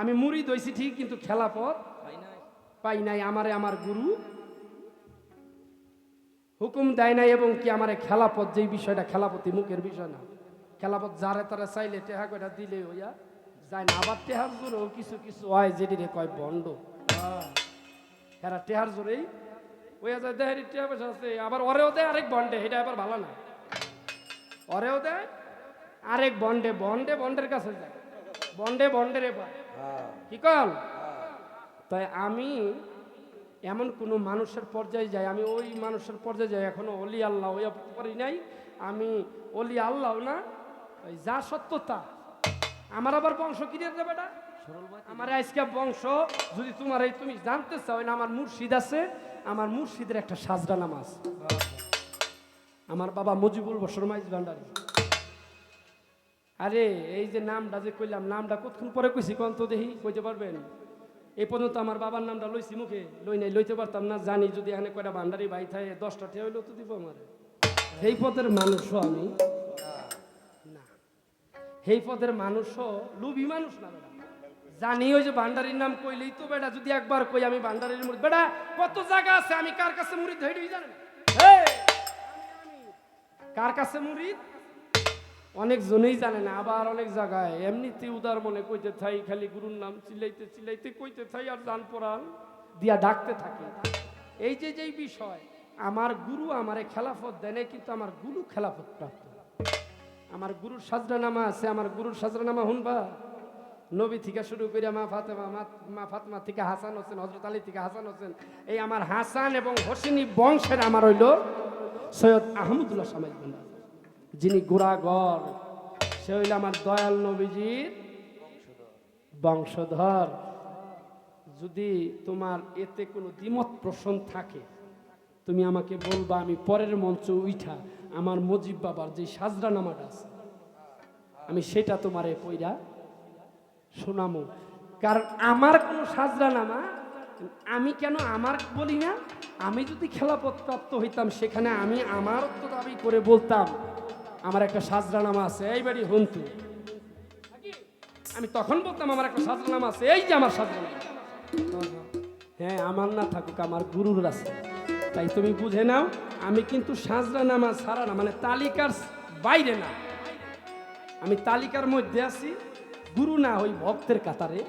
আমি মুরিদ হইছি ঠিক কিন্তু খেলাপথ পাই নাই আমারে আমার গুরু হুকুম দেয় নাই এবং কি আমারে খেলাপথ যেই বিষয়টা খেলাপতি মুখের বিষয় না খেলাপথ যারে তারা চাইলে টেহা কয়টা দিলে হইয়া যায় না আবার টেহার জোরেও কিছু কিছু হয় যেটি রে কয় বন্ড এরা টেহার জোরেই হইয়া যায় দেহের টেহা পয়সা আছে আবার ওরেও দেয় আরেক বন্ডে এটা আবার ভালো না ওরেও দেয় আরেক বন্ডের কাছে যায় বন্ডের এবার কি কল তাই আমি এমন কোনো মানুষের পর্যায়ে যাই আমি ওই মানুষের পর্যায়ে যাই এখনো অলি আল্লাহ হইয়া পারি নাই আমি অলি আল্লাহ না ওই যা সত্যতা আমার আবার বংশ কি দিয়ে দেবে এটা আমার আজকে বংশ যদি তুমি জানতে চাও না আমার মুর্শিদ আছে আমার মুর্শিদের একটা সাজদা নামাজ আমার বাবা মুজিবুল বশর মাইজ ভান্ডারী আরে এই যে নামটা যে কইলাম নামটা কতক্ষণ পরে কইছি কোন তো দেখি কইতে পারবেন এই পর্যন্ত আমার বাবার নামটা লইছি মুখে লইতে পারতাম না জানি যদি এখানে কয়টা ভান্ডারি ভাই থাকে 10টা ঠে হইলেও তো দিব আমার এই পদের মানুষও আমি না এই পদের মানুষও লুভি মানুষ না বেটা জানি ওই যে ভান্ডারির নাম কইলেই তো বেটা যদি একবার কই আমি ভান্ডারির মুরিদ বেটা কত জায়গা আছে আমি কার কাছে মুরিদ হইডই জানেন কার কাছে মুরিদ অনেক জনেই জানে না, আবার অনেক জায়গায় এমনিতে উদার মনে কইতে থাই, খালি গুরুর নাম চিল্লাইতে চিল্লাইতে কইতে থাই আর জান পড়ান দিয়া ডাকতে থাকে। এই যে যেই বিষয়, আমার গুরু আমারে খেলাফত দেয় নাই, কিন্তু আমার গুরু খেলাফত প্রাপ্ত। আমার গুরুর সাজরানামা আছে, আমার গুরুর সাজরানামা হুনবা, নবী থেকে শুরু করে মা ফাতেমা থেকে হাসান হোসেন, হযরত আলী থেকে হাসান হোসেন, এই আমার হাসান এবং হোসেনি বংশের আমার হইল সৈয়দ আহমদুল্লাহ সামাইল বন্ধু, যিনি গোড়াগর, সে হইল আমার দয়াল নবীজির বংশধর। যদি তোমার এতে কোনো দ্বিমত প্রশ্ন থাকে তুমি আমাকে বলবা, আমি পরের মঞ্চ উঠা আমার মুজিব বাবার যে সাজরানামাটা আছে আমি সেটা তোমারে পইরা শোনামো। কারণ আমার কোনো সাজরানামা আমি কেন আমার বলি না, আমি যদি খেলাফত প্রাপ্ত হইতাম সেখানে আমি আমার তো দাবি করে বলতাম আমার একটা সাজরানামা আছে, এই বাড়ি হন্তু, আমি তখন বলতাম আমার একটা সাজরানামা আছে, এই যে আমার সাজরানামা। হ্যাঁ, আমার না থাকুক, আমার গুরুর আছে। তাই তুমি বুঝে নাও, আমি কিন্তু সাজরানামা ছাড়া না, মানে তালিকার বাইরে না, আমি তালিকার মধ্যে আছি, গুরু না হই ভক্তের কাতারে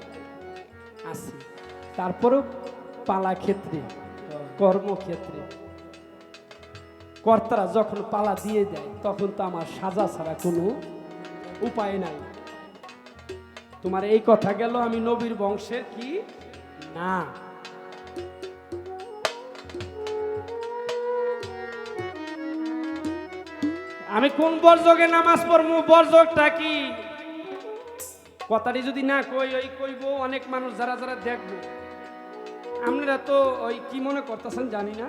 আছি। তারপরেও পালা ক্ষেত্রে, কর্মক্ষেত্রে কর্তারা যখন পালা দিয়ে দেয় তখন তো আমার সাজা ছাড়া কোনো উপায় নাই। তোমার এই কথা গেল আমি নবীর বংশের কি না। আমি কোন বর্জকে নামাজ পড়বো, বর্জকটা কি, কথাটি যদি না কই, ওই কইব অনেক মানুষ যারা যারা দেখবো। আপনারা তো ওই কি মনে করতেছেন জানি না,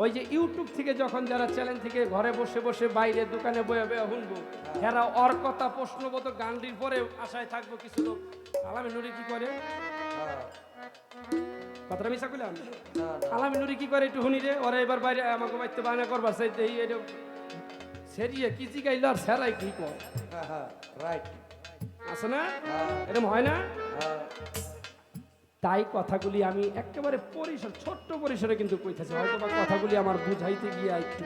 ওই যে ইউটিউব থেকে যখন যারা চ্যানেল থেকে ঘরে বসে বসে বাইরে দোকানে বয়ে বয়ে শুনবো, এরা ওর কথা প্রশ্নবোধক গানটির পরে আশায় থাকবো কিছু লোক। আলামী নুরি কি করে, কথাটা মিশা কইলাম, আলামী নুরি কি করে একটু শুনি রে, ওরা এবার বাইরে আমাকে বাইতে বায়না করবার চাইতে এটা সেরিয়ে কি জিগাইল আর সেরাই কি কর, রাইট আছে না, এরকম হয় না? তাই কথাগুলি আমি একেবারে পরিসর, ছোট্ট পরিসরে কিন্তু কইতেছি, হয়তো বা কথাগুলি আমার বুঝাইতে গিয়ে একটু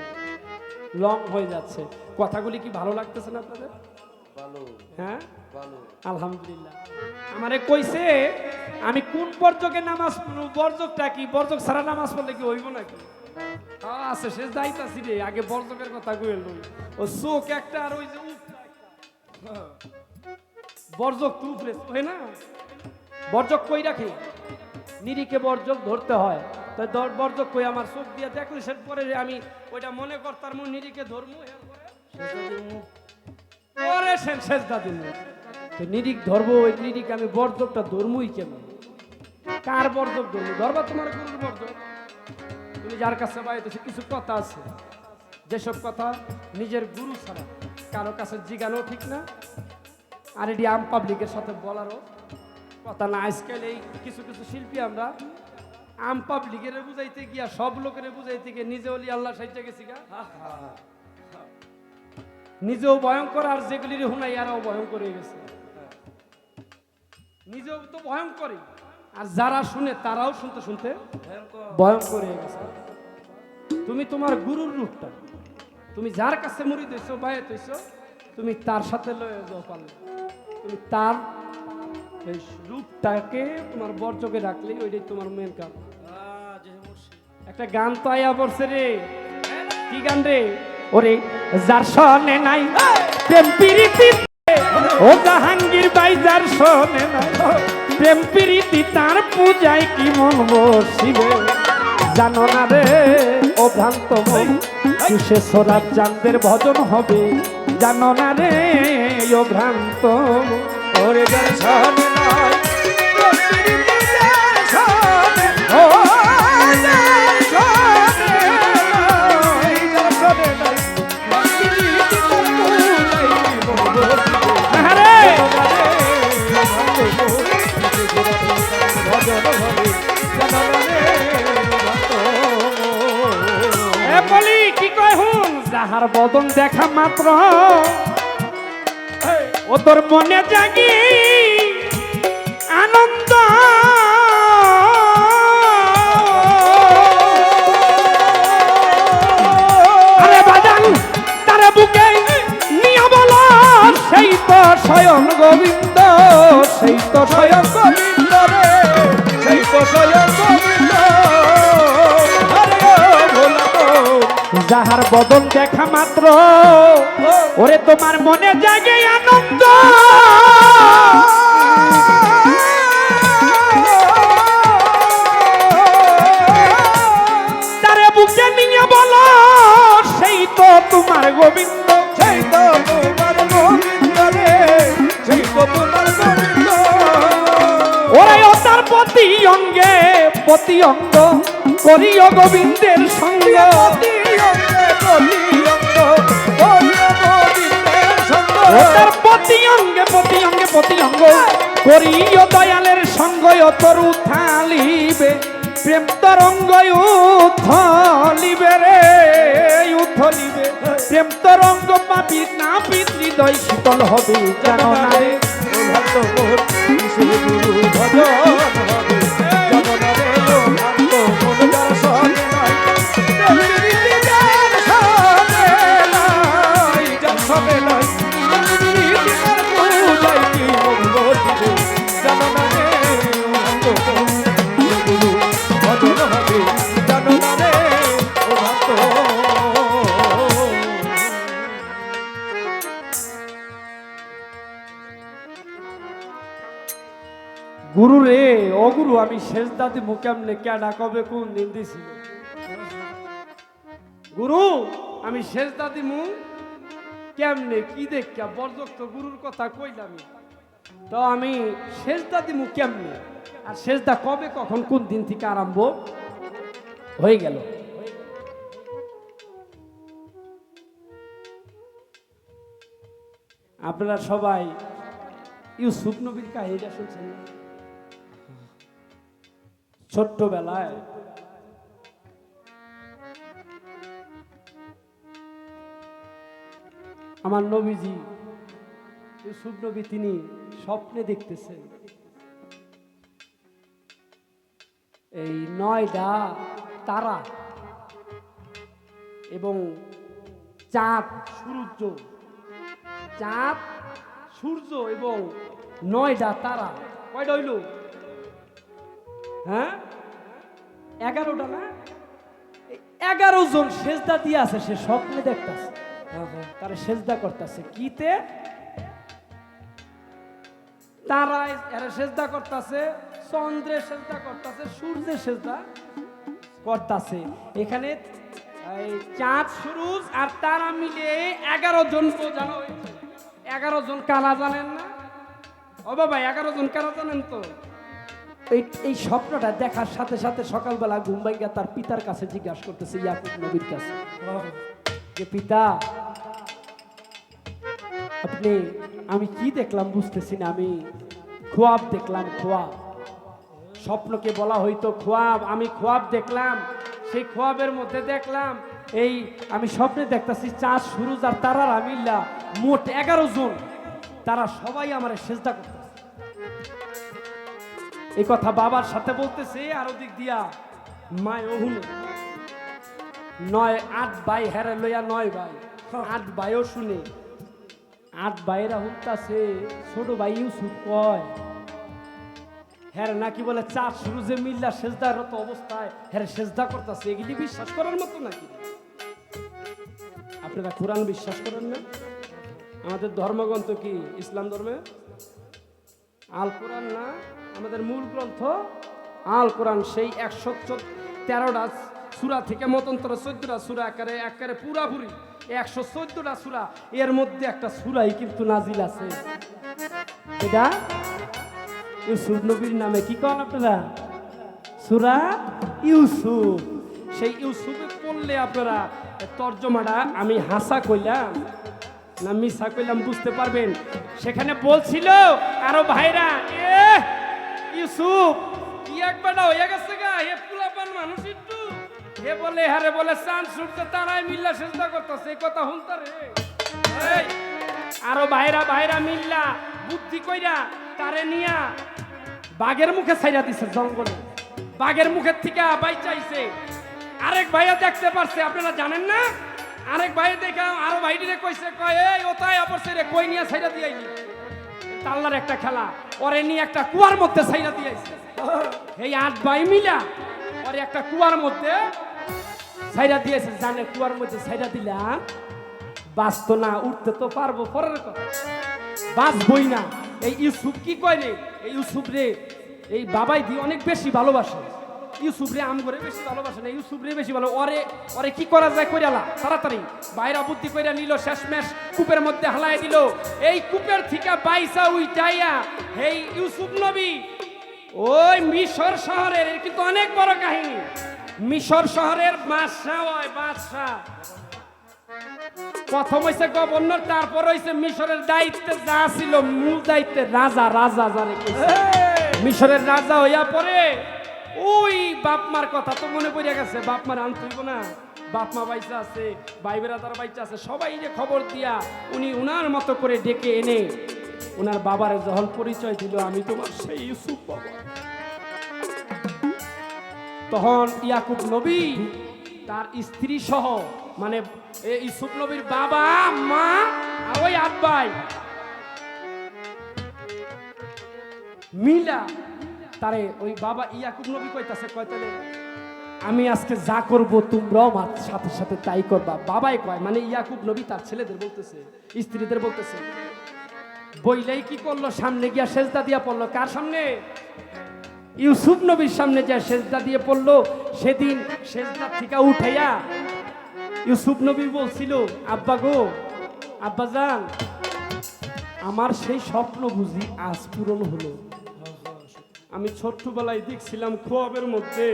লং হয়ে যাচ্ছে। কথাগুলি কি ভালো লাগতেছে না আপনাদের? ভালো, হ্যাঁ ভালো, আলহামদুলিল্লাহ। আমারে কইছে আমি কোন বর্জকে নামাজ পড়ব, বর্জকটা কি, বর্জক ছাড়া নামাজ পড়লে কি হইব নাকি? আছে সে যাইতাছি রে, আগে বর্জকের কথা কইল, ও চোখ একটা আর ওই যে বর্জক তো উপরে হয় না, বর্জক কই রাখে, নিরিখে বর্জক ধরতে হয়, তাই বর্জক কই আমার চোখ দিয়ে দেখলে সে পরে আমি ওইটা মনে করতাম নিরিখে ধরমু, পরে সেজদা দিন নিরিখ ধরবো, ওই নিরিখ আমি বর্জকটা ধরমুই কেমন, কার বর্জক ধরবো, ধরবা তোমার গুরুর বর্জক, তুমি যার কাছে বাইতেছে। কিছু কথা আছে যেসব কথা নিজের গুরু ছাড়া কারো কাছে জিগানো ঠিক না, আর এটি আম পাবলিকের সাথে বলারও কথা না। আজকাল এই কিছু কিছু শিল্পী আমরা আম পাবলিকের বুঝাইতে গিয়া সব লোকের বুঝাইতে গিয়ে নিজে অলি আল্লাহ সাইতে গেছি গা, নিজেও ভয়ঙ্কর আর যেগুলির হুনাই এরাও ভয়ঙ্কর হয়ে গেছে, নিজেও তো ভয়ঙ্করই আর যারা শুনে তারাও শুনতে শুনতে ভয়ঙ্কর হয়ে গেছে। তুমি তোমার গুরুর রূপটা, তুমি যার কাছে মুড়ি দিয়েছো বায়াত হইছো, তুমি তার সাথে লয়ে যাও, পারলে তুমি তার এই রূপটাকে তোমার বর্জকে রাখলেই ওইটাই তোমার মেন কাম। একটা গান তো আয়া পড়ছে রে, কি গান রে, ওরে যার সনে নাই প্রেম প্রীতি, ও জাহাঙ্গীর ভাই যার সনে নাই প্রেম প্রীতি, তার পূজায় কি মন বসিবে, জানো না রে ও ভ্রান্ত মন, কিসে সোরাত চাঁদের ভজন হবে, জানো না রে ও ভ্রান্ত, ওরে যার সনে নাই প্রেম প্রীতি, যার সনে, ও যার সনে নাই, যার সনে নাই প্রেম প্রীতি, তার পূজায় কি মন বসিবে, আরে বলি কি কয় হুন, যাহার বদন দেখা মাত্র ও তোর মনে জাগি আনন্দ, আরে বাজান তারে বুকে নিয়াব স্বয়ং গোবিন্দ, সেই তো স্বয়ং গোবিন্দ রে, সেই তো স্বয়ং গোবিন্দ। আরে ও ভোলা গো, যাহার বদন দেখা মাত্র ওরে তোমার মনে জাগে আনন্দ। তারে বুকে নিয়ে বলো সেই তো তোমার গোবিন্দ, সেই তো তোমার গোবিন্দ রে, সেই তো তোমার গোবিন্দ। ওরে ও তার প্রতি অঙ্গে প্রতি অঙ্গ করিও গোবিন্দের সঙ্গে, প্রতি অঙ্গে প্রতি অঙ্গ করিও গোবিন্দের সঙ্গ। ও তার প্রতি অঙ্গে প্রতি অঙ্গে প্রতি অঙ্গ করিও দয়ালের সঙ্গ। তরু থালিবে প্রেম তরঙ্গ উথলিবে রে, উথলিবে প্রেম তরঙ্গ পাবি না হৃদয় শীতল হবে জানো না রে। ও ভক্ত মোর কিসের গুরু ভজন হবে জানো না রে। ও ভক্ত মোর দর্শন নাই দেবী যার সবে নাই, যার সবে নাই দিনের পূজাই কি মঙ্গল দিবে জানো না রে। ও ভক্ত মোর গুরু ভজন হবে জানো না রে। ও ভক্ত গুরু রে, ও গুরু আমি সেজদা দিব কেমনে, কেডা কবে কোন দিন দিছিল? গুরু আমি সেজদা দিমু কেমনে, কি দেখা বরযুক্ত গুরুর কথা কইলাম, তো আমি সেজদা দিমু কেমনে, আর সেজদা কবে কখন কোন দিন থেকে আরম্ভ হয়ে গেল? আপনারা সবাই ইউসুফ নবীর কাহিনীটা শুনছেন না? ছোট্টবেলায় আমার নবীজি ইউসুফ নবী তিনি স্বপ্নে দেখতেছেন এই 9টা তারা এবং চাঁদ সূর্য এবং 9টা তারা। কয়টা হইল? হ্যাঁ 11টা না? 11 জন সেজদা দিয়ে আছে, সে স্বপ্নে দেখতেছে তারা সেজদা করতেছে। কিতে? তারায় এরা সেজদা করতেছে, চন্দ্রে সেজদা করতেছে, সূর্যে সেজদা করতেছে। এখানে চাঁদ সূরজ আর তারা মিলে 11 জন তো জানো। 11 জন কারা জানেন না? ও বাবা 11 জন কারা জানেন তো? এই স্বপ্নটা দেখার সাথে সাথে সকালবেলা ঘুম ভাঙিয়া তার পিতার কাছে জিজ্ঞাসা করতেছে, ইয়াকুব নবীর কাছে, যে পিতা আপনি, আমি কি দেখলাম বুঝতেছি না, আমি খোয়াব দেখলাম। খোয়াব স্বপ্নকে বলা হইতো খোয়াব। আমি খোয়াব দেখলাম, সেই খোয়াবের মধ্যে দেখলাম এই আমি স্বপ্নে দেখতেছি চাঁদ সূরজ আর তারারা মিল্লা মোট 11 জন, তারা সবাই আমার সেজদা করতেছে। এই কথা বাবার সাথে বলতেছে, আর ওদিক দিয়া মায় ওহুনে 8 ভাই হেরে লইয়া 9 ভাই 8 ভাইও শুনে, 8 ভাইয়েরা হুনতাছে ছোট ভাই ইউসুফ কয় হ্যাঁ নাকি বলে চাঁদ সূরজে মিল্লা সেজদারত অবস্থায় হ্যাঁ সেজদা করতেছে। এগুলি বিশ্বাস করার মতো নাকি? আপনারা কোরআন বিশ্বাস করেন না? আমাদের ধর্মগ্রন্থ কি ইসলাম ধর্মে আল কোরআন না? আমাদের মূল গ্রন্থ আল কোরআন। সেই 113টা সূরা থেকে মতন্তর 14টা সূরা একারে পুরাপুরি 114টা সূরা, এর মধ্যে একটা সূরাই কিন্তু নাজিল আছে, এটা ইউসুফ নবীর নামে। কি কন আপনারা? সূরা ইউসুফ। সেই ইউসুফে পড়লে আপনারা তর্জমাটা আমি হাসা কইলাম না মিশা কইলাম বুঝতে পারবেন। সেখানে বলছিল আরো ভাইরা, ইউসুফ কি একবার হয়ে গেছে গা, হে পুলাপান মানুষ একটু হে বলে হারে বলে চাঁদ সূর্য তারায় মিল্লা সেজদা করতেছে, এই কথা হুনতা রে। আরো ভাইরা মিল্লা বুদ্ধি কইরা তারে নিয়া বাঘের মুখে ছাইরা দিছে জঙ্গলে। বাঘের মুখের থেকে বাই চাইছে। আরেক ভাইয়া দেখতে পারছে, আপনারা জানেন না? আরেক ভাই দেখা আরো ভাইটিরে কইছে, কয় এই ওতায় আপরছে রে, কই নিয়া ছাইরা দিয়াইনি। এটা আল্লাহর একটা খেলা। ওরে নিয়ে একটা কুয়ার মধ্যে ছাইরা দিয়েছে, এই 8 ভাই মিলা ওরে একটা কুয়ার মধ্যে ছাইরা দিয়েছে। জানে কুয়ার মধ্যে ছাইরা দিলাম বাঁচতো না, উঠতে তো পারবো পরের কথা, বাঁচবই না। এই ইউসুফ কি কয় রে, এই ইউসুফ রে এই বাবাই দিয়ে অনেক বেশি ভালোবাসে। ইউসুফ রে আম করে বেশি ভালোবাসে না, ইউসুফ রে বেশি ভালো। ওরে ওরে কি করা যায় কইরালা তাড়াতাড়ি বাইরা বুদ্ধি কইরা নিল, শেষমেশ কূপের মধ্যে হালাই দিল। এই কূপের থেকে বাইসা উইটাইয়া এই ইউসুফ নবী ওই মিশর শহরের, এর কিন্তু অনেক বড় কাহিনী, মিশর শহরের বাদশা হয়, বাদশা। প্রথম হইছে গভর্নর, তারপর হইছে মিশরের দায়িত্বে যা ছিল, মূল দায়িত্বে রাজা, রাজা জানে মিশরের রাজা হইয়া পরে ওই বাপমার কথা তো মনে পড়ে গেছে, বাপমার আনতে হইব না, বাপমা বাইচা আছে, ভাই বেড়াদার বাইচা আছে, সবাই যে খবর দিয়া উনি উনার মতো করে ডেকে এনে উনার বাবারে যখন পরিচয় দিল, আমি তোমার সেই ইউসুফ বাবা। তখন ইয়াকুব নবী তার স্ত্রী সহ, মানে ইউসুফ নবীর বাবা মা আর ওই আব্বাই মিলা তারে ওই বাবা ইয়াকুব নবী কইতাছে, কয়তালে আমি আজকে যা করব তোমরাও আমার সাথে সাথে তাই করবা। বাবাই কয়, মানে ইয়াকুব নবী তার ছেলেদের বলতেছে, স্ত্রীদের বলতেছে। বইলেই কি করলো, সামনে গিয়া সেজদা দিয়া পড়লো। কার সামনে? ইউসুফ নবীর সামনে যা সেজদা দিয়ে পড়লো। সেদিন সেজদা থেকে উঠাইয়া ইউসুফ নবী বলছিল, আব্বা গো, আব্বা জান, আমার সেই স্বপ্ন বুঝি আজ পূরণ হলো। আমি ছোট্টবেলায় দেখছিলাম খোয়াবের মধ্যে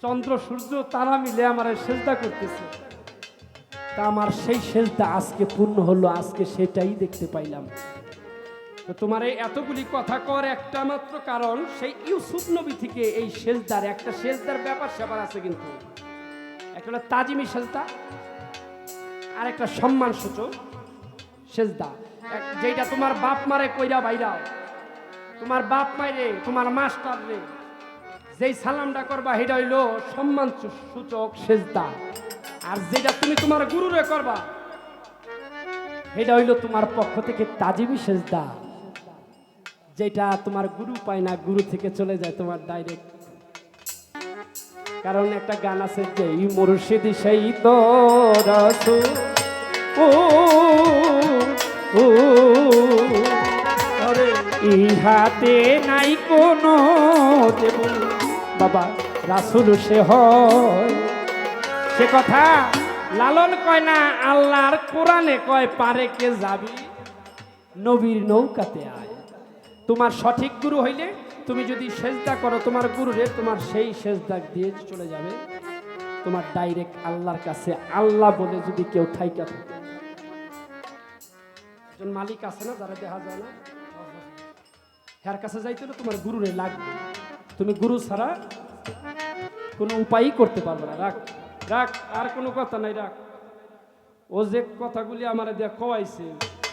চন্দ্র সূর্য তারা মিলে আমার সেজদা করতেছে, তা আমার সেই সেজদা আজকে পূর্ণ হলো, আজকে সেটাই দেখতে পাইলাম। তো তোমার এই এতগুলি কথা কর একটা মাত্র কারণ, সেই ইউসুফ নবী থেকে এই সেজদার একটা সেজদার ব্যাপার স্যাপার আছে, কিন্তু একটা হলো তাজিমি সেজদা আর একটা সম্মান সূচক সেজদা, যেটা তোমার বাপ মারে কইরা বাইরাও, তোমার বাপ মাইরে, তোমার মাস্টার রে যেই সালামটা করবা সেটা হইলো সম্মান সূচক সেজদা, আর যেটা তুমি তোমার গুরুরে করবা সেটা হইলো তোমার পক্ষ থেকে তাজিমি সেজদা, যেটা তোমার গুরু পায় না, গুরু থেকে চলে যায় তোমার ডাইরেক্ট। কারণ একটা গান আছে, যে মুর্শিদ সেই তো রাসূল ও ইহাতে নাই কোনো দেব বাবা, রাসূল সে হয়। সে কথা লালন কয় না, আল্লাহর কোরআনে কয়, পারে কে যাবি নবীর নৌকাতে আয়। তোমার সঠিক গুরু হইলে তুমি যদি সেজদা করো তোমার গুরুরে, তোমার সেই সেজদা দিয়ে চলে যাবে তোমার ডাইরেক্ট আল্লাহর কাছে। আল্লাহ বলে যদি কেউ থাইকা থাকে, একজন মালিক আছে না, যারা দেখা যায় না, যার কাছে যাইতে হলে তোমার গুরুরে লাগবে। তুমি গুরু ছাড়া কোনো উপায়ই করতে পারবে না। রাখ রাখ, আর কোনো কথা নাই, রাখ। ও যে কথাগুলি আমার দিয়ে কওয়াইছে,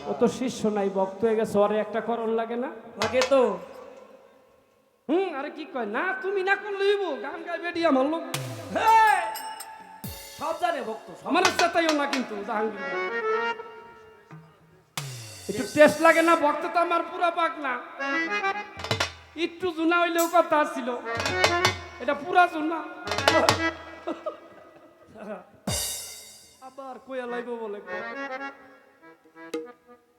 ও তো শিষ্য নাই, ভক্ত হয়ে গেছে, ওরে একটা করণ লাগে না? লাগে তো। আরে কি কয় না, তুমি না করলেই গান গাই বেডি আমার লোক সব জানে ভক্ত, আমার সাথেও না, কিন্তু জাহাঙ্গীর একটু টেস্ট লাগে না, ভক্ত তো আমার পুরা পাক না, একটু জুনা হইলেও কথা ছিল, এটা পুরা জুনা। আবার কইয়া লাইব বলে,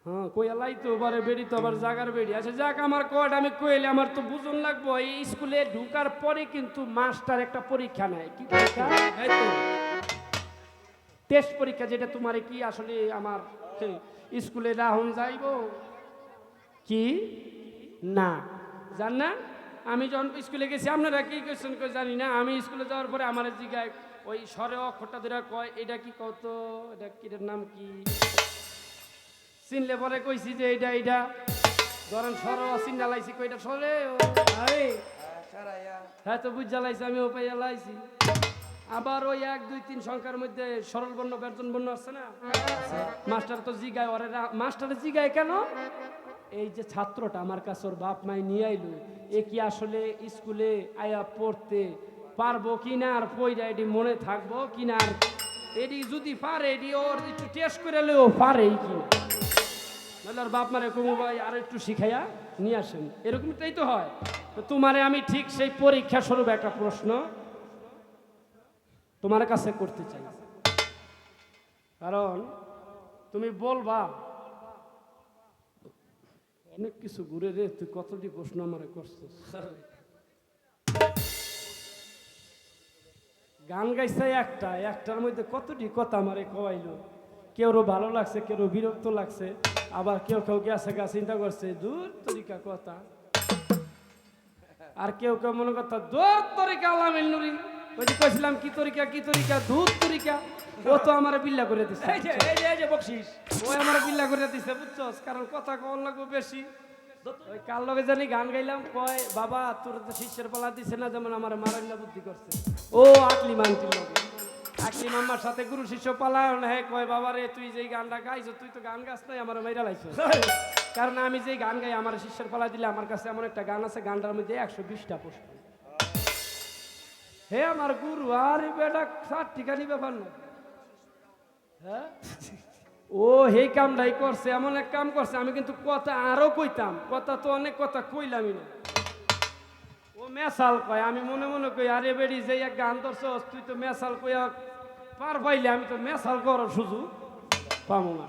হ্যাঁ কইয়া লাইতো বারে বেড়ি তো আবার জাগার বেড়ি। আচ্ছা যাক, আমার কট আমি কইলে আমার তো বুঝন লাগবো। এই স্কুলে ঢুকার পরে কিন্তু মাস্টার একটা পরীক্ষা নেয়, কি পরীক্ষা? টেস্ট পরীক্ষা, যেটা তোমার কি আসলে আমার স্কুলে রাহুল যাইব কি না জান না। আমি যখন স্কুলে গেছি, আপনারা কি কোয়েশ্চেন করে জানি না, আমি স্কুলে যাওয়ার পরে আমার জিগায় ওই স্বরে অক্ষরটা ধরে কয়, এটা কি কত, এটা কিটার নাম কি, চিনলে পরে কইছি যে এইটা এইটা, ধরেন সর চিন্তা লাইছি, কইটা সরে হ্যাঁ তো বুঝ জ্বালাইছি, আমি ও পাইয়া লাইছি। আবার ওই 1 2 3 সংখ্যার মধ্যে সরল বর্ণ ব্যঞ্জন বর্ণ আছে না, মাস্টার তো জিগায়, ওরে মাস্টারে জিগায় কেন, এই যে ছাত্রটা আমার কাছে ওর বাপ মাই নিয়ে আইলো, এ কি আসলে স্কুলে আয়া পড়তে পারবো কিনা, আর পইরা এটি মনে থাকবো কিনা, আর এটি যদি পারে এটি ওর একটু টেস্ট করে লেও পারেই কিনা। নাহলে ওর বাপ মারে কমু ভাই আর একটু শিখাইয়া নিয়ে আসেন, এরকমটাই তো হয়। তো তোমারে আমি ঠিক সেই পরীক্ষা স্বরূপ একটা প্রশ্ন তোমার কাছে করতে চাই, কারণ তুমি বলবা অনেক কিছু ঘুরে রে, তুই কতটি প্রশ্ন আমারে করছিস। গান গাইছে একটার মধ্যে কতটি কথা আমারে কওয়াইলো, কেউরও ভালো লাগছে, কেউ বিরক্ত লাগছে, আবার কেউ গেছে চিন্তা করছে দূর তরিকা কথা, আর কেউ মনে করতা দূর তরিকা আলামিন নুরি, ওই যে কইছিলাম কি তরিকা দূর তরিকা, ও তো আমার বিল্লা করে দিচ্ছে, এই যে বকশিস ও আমার বিল্লা করে দিছে বুঝছস, কারণ কথা কম লাগবে বেশি। ওই কার লগে জানি গান গাইলাম, কয় বাবা তোর তো শিষ্যের পালা দিছে না, যেমন আমার মারান্না বুদ্ধি করছে। ও আকলি মানতির লগে আকলি মাম্মার সাথে গুরু শিষ্য পালায়ন, হ্যাঁ কয় বাবা রে তুই যেই গানটা গাইছ, তুই তো গান গাছ নাই, আমার মাইরা লাইছ। কারণ আমি যেই গান গাই আমার শিষ্যের পালা দিলে, আমার কাছে এমন একটা গান আছে, গানটার মধ্যে 120টা প্রশ্ন। হে আমার গুরু, আরে বেটা 60 ঠিকানি ব্যাপার না, হ্যাঁ ও সেই কামটাই করছে, এমন এক কাম করছে, আমি কিন্তু কথা আরো কইতাম, কথা তো অনেক কথা কইলামই না। ও মেসাল কয়, আমি মনে মনে কই আরে বেড়ি যে এক গান ধরছস, তুই তো মেসাল কইয়া পার পাইলে, আমি তো মেসাল করার সুযোগ পাবো না।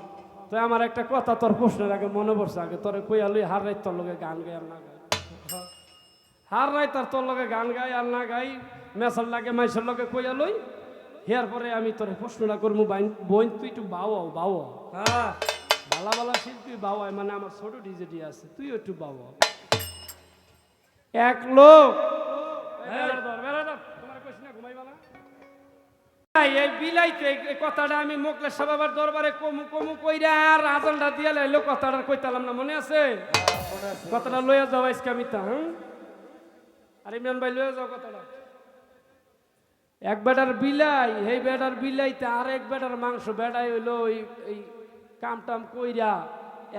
তো আমার একটা কথা তোর প্রশ্নের আগে মনে পড়ছে, আগে তোরে কইয়া লই হার রাত তোর লগে গান গাই আর না গাই, হার রাত আর তোর লগে গান গাই আর না গাই, মেসাল লাগে মাইসের লগে কইয়া লই, হেয়ার পরে আমি তোর প্রশ্নটা করবো, বোন তুই একটু বাও হ্যাঁ ভালা ভালা শিল্পী বাওয়ায়, মানে আমার ছোট ডিজেটি আছে, তুই একটু বাও। এক লোক এই বিলাইতে এই কথাটা আমি মোকলেশ সাহেবের দরবারে কমু কইরা আর আজানটা দিয়া লাইলো, কথাটা কইতালাম না, মনে আছে? কথাটা লইয়া যাও আজকে আমি তা, আর ইমরান ভাই লইয়া যাও কথাটা। এক বেটার বিলাই, এই বেটার বিলাইতে আর এক বেটার মাংস, বেটাই হইলো এই কাম টাম কইরা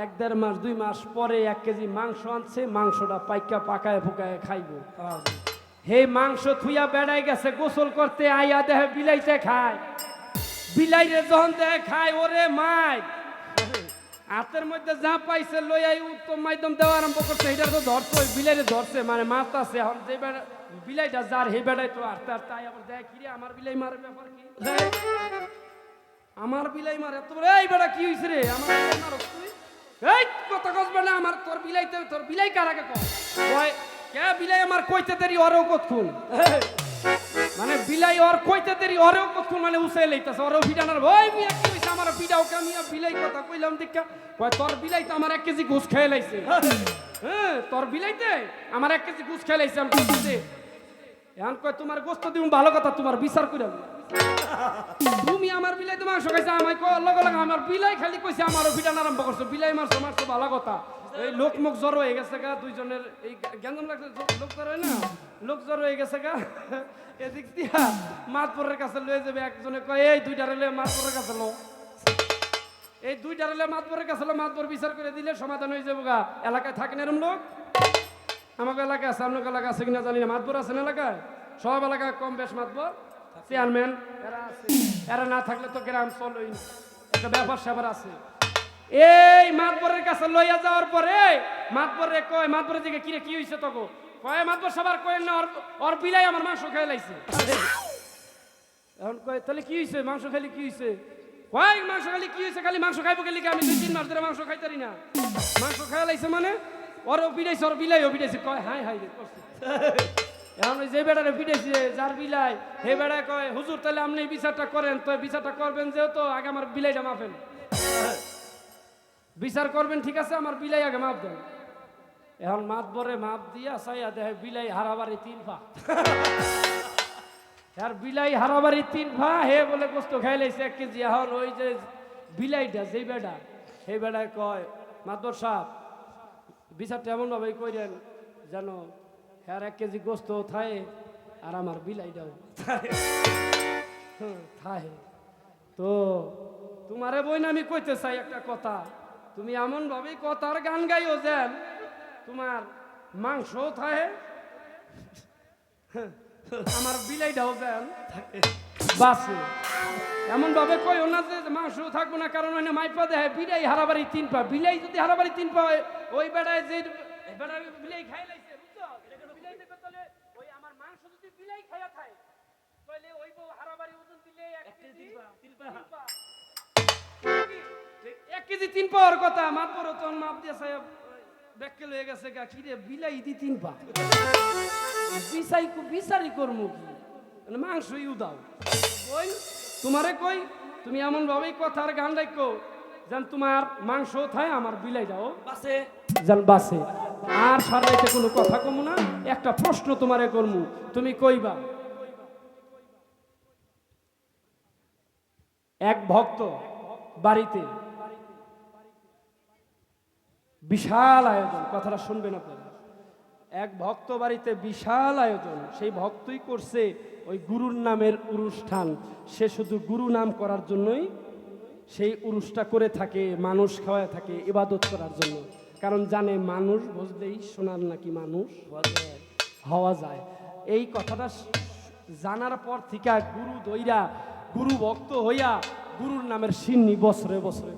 1-1.5 মাস 2 মাস পরে 1 কেজি মাংস আনছে, মাংসটা পাইকা পাকায় ফুকায় খাইব। হে মাংস থুইয়া বেড়াই গেছে গোসল করতে, আইয়া দেহে বিলাইতে খায়, বিলাইরে যখন দেহে খায়, ওরে মাই হাতের মধ্যে যা পাইছে লইয়াই উত্তম মাধ্যম দেওয়া আরম্ভ করছে, এটা তো ধরছে, ওই বিলাইরে ধরছে, মানে মারতাছে। এখন যে বেড়া বিলাইটা যার হে বেড়াই তো আর তার, তাই আবার দেখ কিরে আমার বিলাই মারে, ব্যাপার কি আমার বিলাই মারে, তোর এই বেড়া কি হইছে রে, আমার বিলাই মারো তুই, এই কথা কসবে না, আমার তোর বিলাইতে, তোর বিলাই কার আগে কয় কে বিলাই আমার কইতে দেরি ওরেও কতক্ষণ, মানে বিলাই ওর কইতে দেরি ওরেও কতক্ষণ, মানে উসে লইতাছে ওরেও ভিডানার, ওই মিয়া কি হইছে আমার বিডাও কে মিয়া বিলাই কথা কইলাম দেখা, কয় তোর বিলাই তো আমার 1 কেজি ঘুষ খেয়ে লাইছে, হ্যাঁ তোর বিলাইতে আমার 1 কেজি ঘুষ খেয়ে লাইছে, আমি কইতে এখন কয় তোমার গোস্ত দিম, ভালো কথা তোমার বিচার কইরা, তুমি আমার বিলাইতে মাংস খাইছে, আমায় কয় লগে লগে আমার বিলাই খালি কইছে আমারও ভিডান আরম্ভ করছো, বিলাই মারছো ভালো কথা, এই লোক মুখ জ্বর হয়ে গেছে গা, দুইজনের এই গ্যাঞ্জাম লাগছে, লোক জ্বর হয় না, লোক জ্বর হয়ে গেছে গা, এদিক দিয়া মাতপুরের কাছে লয়ে যাবে, একজনে কয় এই 2টারে লয়ে মাতপুরের কাছে লো, এই 2টারে লয়ে মাতপুরের কাছে লো, মাতপুর বিচার করে দিলে সমাধান হয়ে যাবো গা। এলাকায় থাকেন এরম লোক? আমাকে এলাকায় আছে, আপনার এলাকা আছে কিনা জানি না, মাতপুর আছেন এলাকায়? সব এলাকায় কম বেশ মাতপুর চেয়ারম্যান এরা আছে, এরা না থাকলে তো গ্রাম চলই না, একটা ব্যাপার স্যাপার আছে। এই মাতবরের কাছে লইয়া যাওয়ার পরে মাতবরে কয়, মাতবরের দিকে কিরে কি হইছে তোকে, কয় মাতবর সবার কয় না ওর বিলাই আমার মাংস খেয়ে লাইছে। এখন কয় তাহলে কি হইছে, মাংস খালি কি হইছে, কয় মাংস খালি কি হইছে, খালি মাংস খাইবো গেলি আমি 2-3 মাস ধরে মাংস খাইতারি না, মাংস খেয়ে লাইছে মানে ওরও বিড়াইছে, ওর বিলাইও বিড়াইছে, কয় হাই হাই রে করছে। এখন যে বেড়ারে পিটাইছে যার বিলাই, হে বেড়ায় কয় হুজুর তাহলে আপনি বিচারটা করেন, তো বিচারটা করবেন যেহেতু আগে আমার বিলাইটা মাফেন, বিচার করবেন ঠিক আছে, আমার বিলাই আগে মাপ দেন। এখন মাতবরে মাপ দিয়া চাইয়া দেখে বিলাই হারাবারি 3 পা, আর বিলাই হারাবারি 3 পা, হে বলে গোস্ত খাই লাইছে 1 কেজি। এখন ওই যে বিলাইটা যেই বেড়া, সেই বেড়ায় কয় মাতবর সাহেব বিচারটা এমন ভাবে করেন যেন হ্যাঁ 1 কেজি গোস্ত থায় আর আমার বিলাইটাও থায়। তো তোমারে বই না আমি কইতে চাই একটা কথা, তুমি এমন ভাবে কথার গান গাইও যেন তোমার মাংসও থায় আমার বিলাইটাও যেন বাসে এমন ভাবে কইও না যে মাংস থাকবো না, কারণ ওই মাইপা দেয় বিলাই হারাবাড়ি 3 পা, বিলাই যদি হারাবাড়ি 3 পা হয়, ওই বেড়ায় যে বেড়ায় বিলাই খাই লাইছে, বুঝছো? বিলাই দেবে তাহলে ওই আমার মাংস যদি বিলাই খাইয়া খায় তাহলে ওই বউ হারাবাড়ি ওজন দিলে 1 কেজি 3 পা 1 কেজি 3 পাওয়ার কথা, মাপ বড় তো মাপ দিয়ে সাহেব ব্যাককেল হয়ে গেছে গা, কি রে বিলাই দি 3 পা বিচারি করমু কি, মানে মাংস ইউ দাও কই তোমারে কই, তুমি এমন ভাবেই কথার গান রাখো যেন তোমার মাংস থায় আমার বিলাই দাও বাসে যেন বাসে। আর সারাইতে কোনো কথা কমু না, একটা প্রশ্ন তোমারে করমু, তুমি কইবা। এক ভক্ত বাড়িতে বিশাল আয়োজন, কথাটা শুনবেন আপনারা। এক ভক্ত বাড়িতে বিশাল আয়োজন, সেই ভক্তই করছে ওই গুরুর নামের অনুষ্ঠান। সে শুধু গুরু নাম করার জন্যই সেই উরুসটা করে থাকে, মানুষ খাওয়ায় থাকে ইবাদত করার জন্য, কারণ জানে মানুষ বুঝলেই সোনার নাকি মানুষ হওয়া যায়। এই কথাটা জানার পর থেকে গুরু দইরা গুরু ভক্ত হইয়া গুরুর নামের সিন্নি বছরে বছরে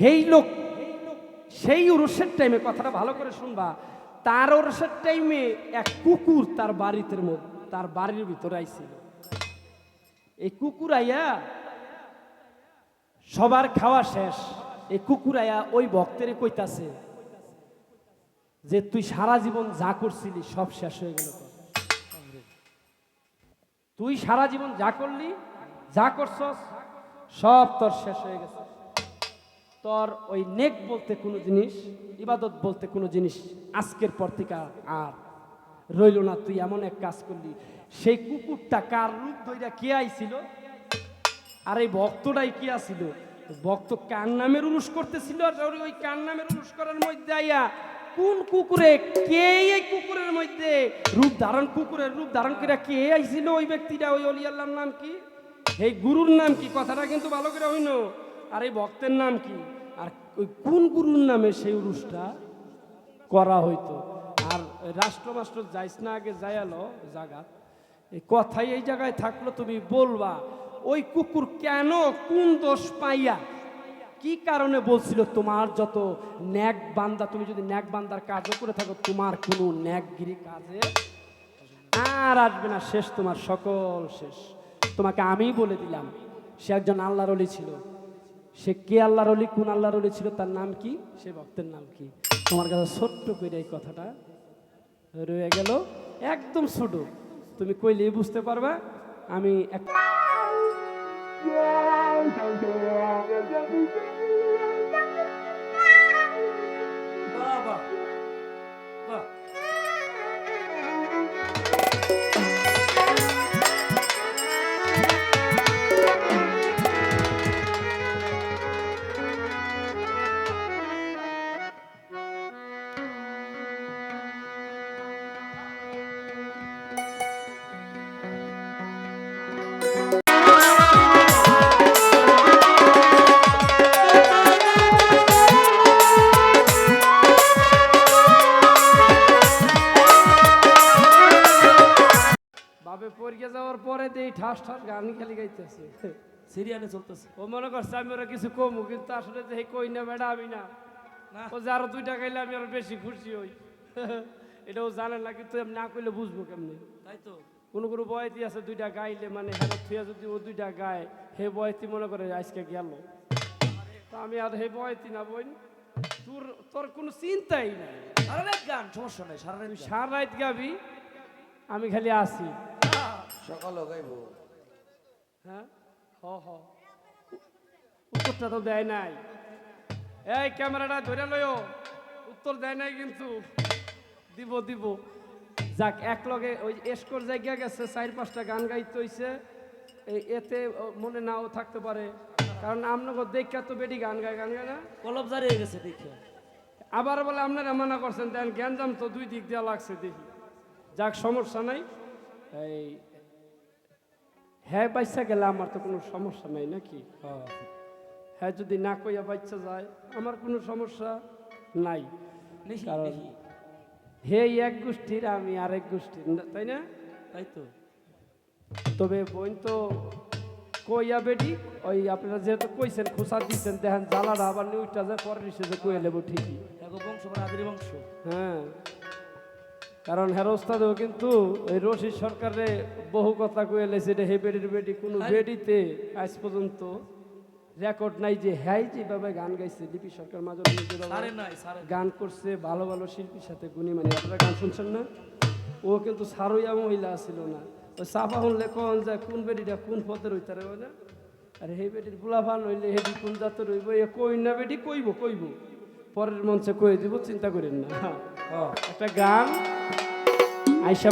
এই লোক সেই উরুসের টাইমে, কথাটা ভালো করে শুনবা, তার উরুসের টাইমে এক কুকুর তার তার বাড়ির ভিতরে আইছিল। এই কুকুর আইয়া সবার খাওয়া শেষ, এই কুকুর আইয়া ওই ভক্তের কইতাছে যে তুই সারা জীবন যা করছিলি সব শেষ হয়ে গেল, তুই সারা জীবন যা করলি যা করছস সব তোর শেষ হয়ে গেছে, তোর ওই নেক বলতে কোনো জিনিস, ইবাদত বলতে কোনো জিনিস আজকের পর থেকে আর রইল না, তুই এমন এক কাজ করলি। সেই কুকুরটা কার রূপ ধইরা কে আইছিল, আর এই ভক্তটাই কি আসিল, ভক্ত কার নামের উরুস করতেছিল, আর ওই কার নামের উরুস করার মধ্যে আইয়া কোন কুকুরে কে এই কুকুরের মধ্যে কুকুরের রূপ ধারণ করে কে আইছিল, ওই ব্যক্তিটা, ওই অলি আল্লাহর নাম কি, এই গুরুর নাম কি, কথাটা কিন্তু ভালো করে হইল, আর এই ভক্তের নাম কি, আর ওই কোন গুরুর নামে সেই উরুসটা করা হইতো। আর রাষ্ট্র যাইস না আগে যাইয়ালো জায়গা, এই কথাই এই জায়গায় থাকলো, তুমি বলবা ওই কুকুর কেন কোন দোষ পাইয়া কি কারণে বলছিল তোমার যত ন্যাক বান্দা, তুমি যদি ন্যাক বান্দার কাজও করে থাকো, তোমার কোনো ন্যাকগিরি কাজে আর আসবে না, শেষ, তোমার সকল শেষ। তোমাকে আমি বলে দিলাম, সে একজন আল্লাহর ওলি ছিল। সে কে আল্লাহর ওলি, কোন আল্লাহর ওলি ছিল, তার নাম কি, সে ভক্তের নাম কি, তোমার কাছে ছোট্ট করে এই কথাটা রয়ে গেল, একদম ছোট, তুমি কইলেই বুঝতে পারবা। আমি বাবা বাহ বাবে পরীক্ষা যাওয়ার পরে তো এই ঠাস ঠাস গান খালি গাইতেছে, সিরিয়ালে চলতেছে। ও মনে করছে আমি ওরা কিছু কমু, কিন্তু আসলে যে কই না বেড়া আমি না, ও যে আরো 2টা গাইলে আমি আরো বেশি খুশি হই। এটাও জানে না, কিন্তু আমি না কইলে বুঝবো কেমনি, তাই তো কোনো বয়তি আছে 2টা গাইলে, মানে হ্যাঁ থুয়া যদি ও 2টা গায়, হে বয়তি মনে করে আজকে গেল, তা আমি আর হে বয়তি না বোন, তোর কোনো চিন্তাই নাই, সারা রাত গান, সমস্যা নাই, সারা রাত তুই গান। সারা রাত গাবি, আমি খালি আসি। সকালও গাইবো। হ্যাঁ উত্তরটা তো দেয় নাই, এই ক্যামেরাটা ধরে লয়ো, উত্তর দেয় নাই কিন্তু, দিব যাক, এক লগে ওই এসকোর জায়গা গেছে, 4-5টা গান গাইতে হইছে, এতে মনে নাও থাকতে পারে, কারণ আপনাকে দেখা তো বেটি গান গায় না, কলব জারি হয়ে গেছে দেখে। আবার বলে আপনারা মানা করছেন, দেন গ্যাঞ্জাম তো 2 দিক দেওয়া লাগছে দেখি, যাক সমস্যা নাই। এই হ্যাঁ বাচ্চা গেলে আমার তো কোনো সমস্যা নাই নাকি, হ্যাঁ যদি না কইয়া বাচ্চা যায় আমার কোনো সমস্যা নাই, দেখি কারণ দেখি হে এক গোষ্ঠীর আমি আরেক গোষ্ঠীর, তাই না? তাই তো তবে বোন তো কইয়া বেডি ওই আপনারা যেহেতু কইছেন খোসা দিচ্ছেন দেখেন জ্বালাটা আবার নিউজটা যে পরের হিসেবে কয়ে নেবো ঠিকই। এগো বংশ মানে আদির বংশ। হ্যাঁ, কারণ হেরোস্তাদেও কিন্তু ওই রশিদ সরকারে বহু কথা কয়ে লেছে হে বেডির বেডি কোনো বেডিতে আজ পর্যন্ত রেকর্ড নাই যে হ্যাঁ যেভাবে গান গাইছে লিপি সরকার মাঝে সারে নাই সারে গান করছে ভালো ভালো শিল্পীর সাথে গুণী মানে আপনারা গান শুনছেন না, ও কিন্তু সারইয়া মহিলা ছিল না। ওই সাফা শুনলে কন যায় কোন বেডিটা কোন পথের হইতারে হয় না, আর হে বেডির গুলাফান হইলে হেডি কোন জাতের হইব এ কই না বেডি কইব কইব পরের মঞ্চে কয়ে দিব, চিন্তা করেন না। একটা গান আইসা